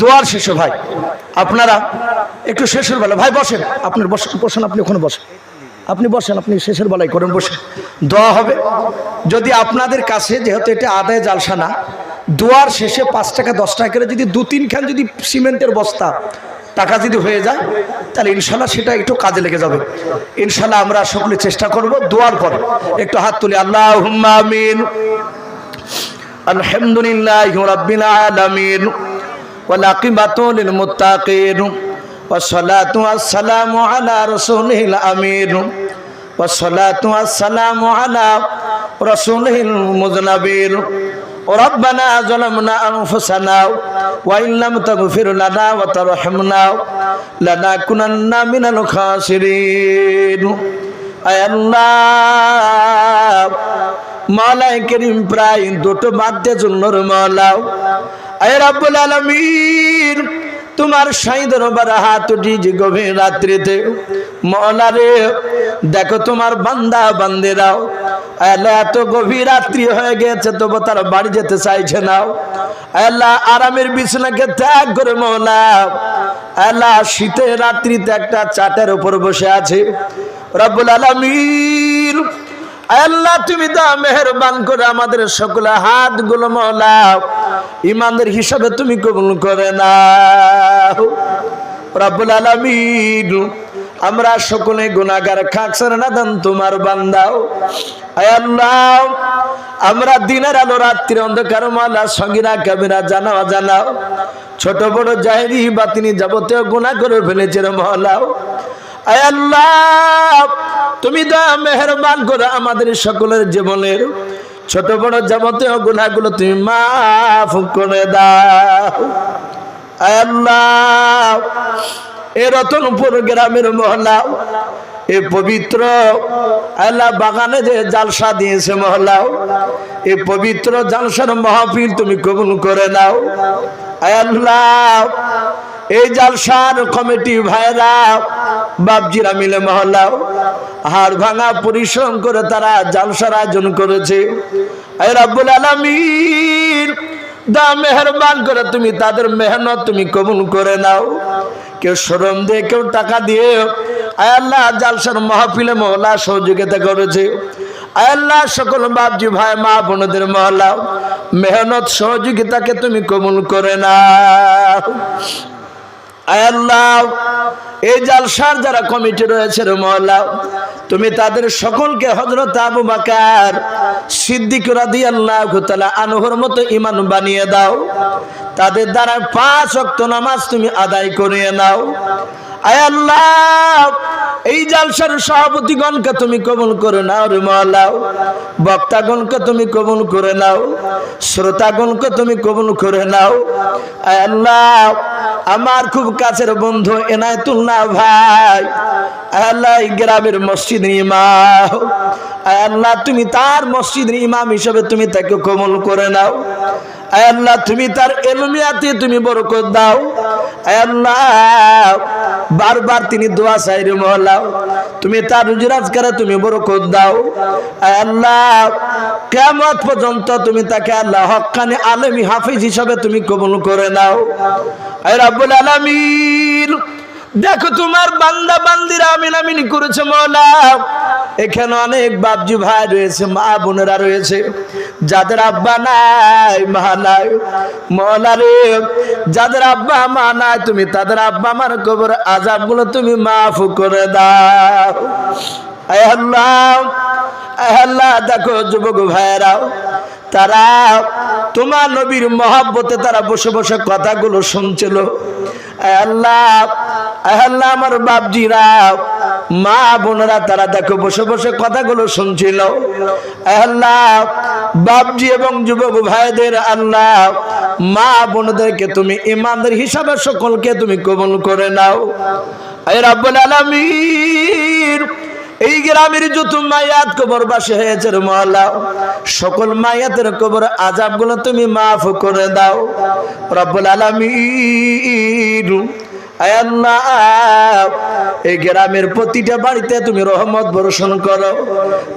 দোয়ার শেষে ভাই আপনারা একটু শেষের বেলা, ভাই বসেন, আপনি বসেন, আপনি ওখানে বসেন, আপনি বসেন, আপনি শেষের বেলায় করেন, বসে দোয়া হবে। যদি আপনাদের কাছে, যেহেতু এটা আদায় জালসা না, দোয়ার শেষে 5 টাকা 10 টাকা করে যদি 2-3 খান যদি সিমেন্টের বস্তা টাকা যদি হয়ে যায়, তাহলে ইনশাল্লাহ সেটা একটু কাজে লেগে যাবে। ইনশাল্লাহ আমরা সকলে চেষ্টা করব। দোয়ার পর একটু হাত তুলি, আল্লাহুম্মা আমিন। আলহামদুলিল্লাহি রাব্বিল আলামিন ওয়াল আকিবাতু লিল মুত্তাকিন ওয়াসসালাতু ওয়াসসালামু আলা রাসূলিল আমিন ওয়াসসালাতু ওয়াসসালামু আলা রাসূলিল মুযনাবির ربنا ظلمنا أنفسنا وإن لم تغفر لنا وترحمنا لنكونن من الخاسرين আয় আল্লাহ মাওলাই করিম প্রায় দুটো বাদ্যে জন্যর মাওলাও আয় রব্বুল আলামিন তোমার সাই দরবারে হাত উঠি যে গভীর রাত্রিতে মাওলা রে দেখো তোমার বান্দা বান্দেরাও আল্লাহ এত গভীর রাত্রি হয়ে গেছে তবু তারা বাড়ি যেতে চাইছে না আল্লাহ আরামের বিছানাকে ত্যাগ করে মাওলা আল্লাহ শীতের রাত্রিতে একটা চাটের উপর বসে আছে রব্বুল আলামিন আল্লাহ তুমি দা মেহেরবান করে আমাদের সকল হাতগুলো মাওলা ইমানদের হিসাবে তুমি কবুল করে নাও রব্বুল আলামিন আমরা সকলে গুনাহগার খাকসার নাদান তোমার বান্দাও আয় আল্লাহ আমরা দিনের আলো রাত্রির অন্ধকার মাওলা সগীরা কাবিরা জানা অজানা ছোট বড় জাহেরি বাতিনি যাবতীয় গুনাহ করে ফেলেছে রে মাওলা আয় আল্লাহ তুমি দা মেহেরবান করে আমাদের সকলের জীবনের ছোট বড় যাবতীয় গুনাহগুলো তুমি মাফ করে দাও আয় আল্লাহ এই রতনপুর গ্রামের মহল্লা এই পবিত্র আল্লাহ বাগানে যে জালসা দিয়েছে মহল্লা এই পবিত্র জালসার মাহফিল তুমি কবুল করে নাও আয় আল্লাহ এই জালসার কমিটি ভাইরা বাপজিরা মিলে মহল্লা হাড় ভাঙা পরিশ্রম করে তারা জালসার আয়োজন করেছে আয় রব্বুল আলামিন দা মেহেরবান করে তুমি তাদের মেহনত তুমি কবুল করে নাও কেউ শ্রম দিয়ে কেউ টাকা দিয়ে আয় আল্লাহ জালসার মাহফিলে মহল্লা সহযোগিতা করেছে আয় আল্লাহ সকল বাপজি ভাই মা বোনদের মহল্লা মেহনত সহযোগিতাকে তুমি কবুল করে নাও আয় আল্লাহ এই জালসার যারা কমিটি রয়েছে রে মওলা তুমি তাদের সকলকে হযরত আবু বকর সিদ্দিক রাদিয়াল্লাহু তাআলা আনহুর মতো ঈমান বানিয়ে দাও তাদের দ্বারা 5 ওয়াক্ত নামাজ তুমি আদায় করিয়ে নাও আয় আল্লাহ এই জালসার সভাপতিগণকে তুমি কবুল করে নাও রে মওলা বক্তাগণকে তুমি কবুল করে নাও শ্রোতাগণকে তুমি কবুল করে নাও আয় আল্লাহ আমার খুব কাছের বন্ধু এনায়েতুল্লাহ ভাই আল্লাহ গ্রামের মসজিদের ইমাম আল্লাহ তুমি তার মসজিদের ইমাম হিসেবে তুমি তাকে কবুল করে নাও আল্লাহ তুমি তার ইলমিয়াতে তুমি বরকত দাও আল্লাহ বারবার তিনি দোয়া চাই রে মওলা তুমি তার রুজি রোজগারে তুমি বরকত দাও আল্লাহ কিয়ামত পর্যন্ত তুমি তাকে আল্লাহ হক্কানি আলেমী হাফেজ হিসেবে তুমি কবুল করে নাও আয় রব্বুল আলামিন দেখো তোমার বান্দা বান্দিরা আমিন আমিন করেছে মওলা এখানে অনেক বাপজি ভাই রয়েছে মা বোনেরা রয়েছে যাদের আব্বা নাই মা নাই মওলা রে যাদের আব্বা মা নাই তুমি তাদের আব্বা মার কবর আযাবগুলো তুমি মাফ করে দাও আয় আল্লাহ দেখো যুবক ভাইরা তারা তোমার নবীর মহব্বতে তারা বসে বসে কথাগুলো শুনছিল আল্লাহ আমার বাপজিরা মা বোনেরা তারা দেখো বসে বসে কথাগুলো শুনছিল আল্লাহ বাপজি এবং যুবক ভাইদের আল্লাহ মা বোনদেরকে তুমি ইমানদার হিসাবে সকলকে তুমি কবুল করে নাও আয় রব্বুল আলামিন এই গ্রামের যত মায়াত কবরবাসী হয়েছে রে মওলা সকল মায়াতের কবর আযাবগুলো তুমি মাফ করে দাও রব্বুল আলামিন আয় আল্লাহ এই গ্রামের প্রতিটা বাড়িতে তুমি রহমত বর্ষণ করো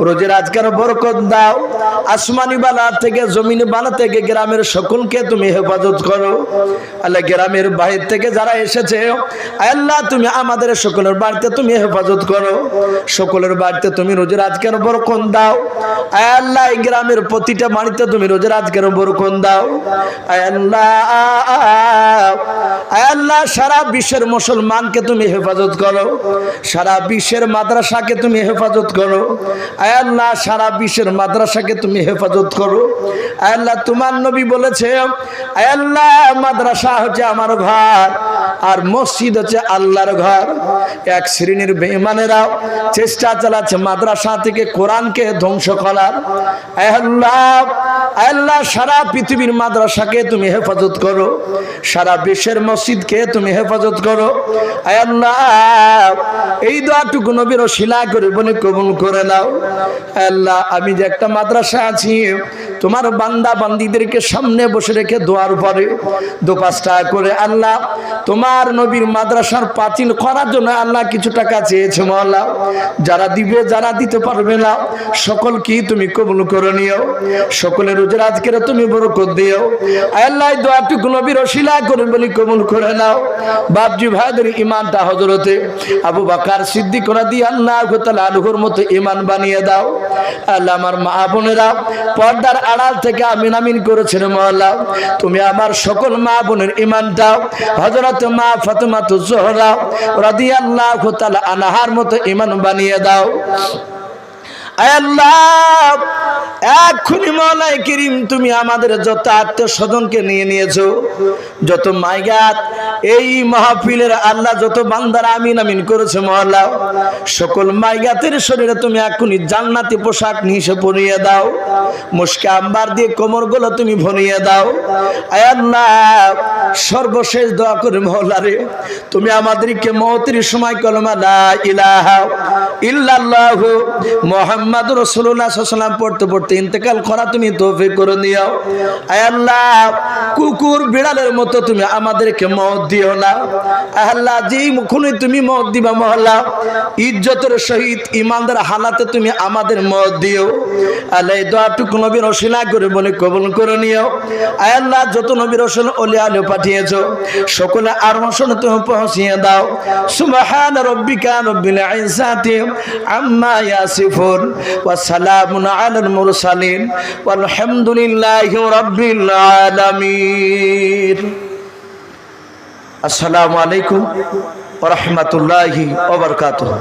রোজের আজকের বরকত দাও আসমানি বালা থেকে জমিনি বালা থেকে গ্রামের সকলকে তুমি হেফাজত করো আল্লাহ গ্রামের বাইরে থেকে যারা এসেছে আল্লাহ তুমি আমাদের সকলের বাড়িতে তুমি হেফাজত করো সকলের বাড়িতে তুমি রোজের আজকের বরকত দাও আল্লাহ এই গ্রামের প্রতিটা বাড়িতে তুমি রোজের আজকের বরকত দাও আল্লাহ সারা বিশ্বের মুসলমানকে তুমি হেফাজত করো সারা বিশ্বের মাদ্রাসাকে তুমি হেফাজত করো আল্লাহ সারা বিশ্বের মাদ্রাসাকে তুমি হেফাজত করো আল্লাহ তোমার নবী বলেছে আল্লাহ মাদ্রাসা হচ্ছে আমার ঘর আর মসজিদ হচ্ছে আল্লাহর ঘর। এক শ্রেণীর বেঈমানেরাও চেষ্টা চালাচ্ছে মাদ্রাসা থেকে কোরআনকে ধ্বংস করার। আল্লাহ সারা পৃথিবীর মাদ্রাসাকে তুমি হেফাজত করো, সারা বিশ্বের মসজিদকে তুমি হেফাজত করো। আল্লাহ এই দোয়াটুকু নবীর ওসিলা করে বলে কবুল করে নাও। আল্লাহ আমি যে একটা মাদ্রাসা আছি, তোমার বান্দা বান্দীদেরকে সামনে বসে রেখে দোয়ার পরে 2-5 টাকা করে আল্লাহ তোমার নবীর মাদ্রাসার পাঁচিল করার জন্য আল্লাহ কিছু টাকা চেয়েছে মওলা। যারা দিবে যারা দিতে পারবে না সকলকে তুমি কবুল করে নিও, সকলের রোজের আজকের তুমি বরকত দিও। আল্লাহ দোয়াটুকু নবীর ওসিলা করে বলি কবুল করে নাও। বাপজি ভাইদের ঈমানটা হযরতে আবু বকর সিদ্দিক রাদিয়াল্লাহু তাআলা আনহুর মতো ঈমান বানিয়ে দাও। আল্লাহ আমার মা বোনেরা পর্দার আড়াল থেকে আমিন আমিন করেছেন মওলা, তুমি আমার সকল মা বোনের ঈমানটা হযরত মা ফাতেমাতুজ জোহরা রাদিয়াল্লাহু তাআলা আনহার মতো ঈমান বানিয়ে দাও। আয় আল্লাহ এক্ষুনি মওলাই করিম তুমি আমাদের যত আত্মীয় স্বজনকে নিয়ে নিয়েছো, যত মাইগাত এই মাহফিলের আল্লাহ যত বান্দারা আমিন আমিন করেছে মওলা, সকল মাইগাতের শরীরে তুমি এক্ষুনি জান্নাতি পোশাক নিয়ে পরিয়ে দাও, মুশকে আম্বার দিয়ে কোমরগুলো তুমি ভরিয়ে দাও। আয় আল্লাহ সর্বশেষ দোয়া করে মওলা রে তুমি আমাদেরকে মওতের সময় কলমা লা ইলাহা ইল্লাল্লাহু মুহাম্মাদুর রাসূলুল্লাহ সাল্লাল্লাহু আলাইহি ওয়াসাল্লাম পড়তে পড়তে ইন্তেকাল করা তুমি তৌফিক করে দিও। আয় আল্লাহ কুকুর বিড়ালের মতো তুমি আমাদেরকে মওত দিও না। আয় আল্লাহ যেই মুখনে তুমি মওত দিবা মওলা ইজ্জতের সহিত ঈমানদার হালাতে তুমি আমাদের মওত দিও। আল্লাহ এই দোয়াটুকু নবীর ওসিলা করে বলে কবুল করে নিও। আয় আল্লাহ যত নবীর রাসূল ওলিয়া আলে পাঠিয়েছো সকলে আর মশনে তুমি পৌঁছিয়ে দাও। সুবহান রাব্বিকা রাব্বিল ইজ্জাতি আম্মা ইয়াসিফুন ওয়া সালামুন আলাল মুরসালিন ওয়ালহামদুলিল্লাহি রাব্বিল আলামিন। আসসালামু আলাইকুম ওয়া রাহমাতুল্লাহি ওয়া বারাকাতুহু।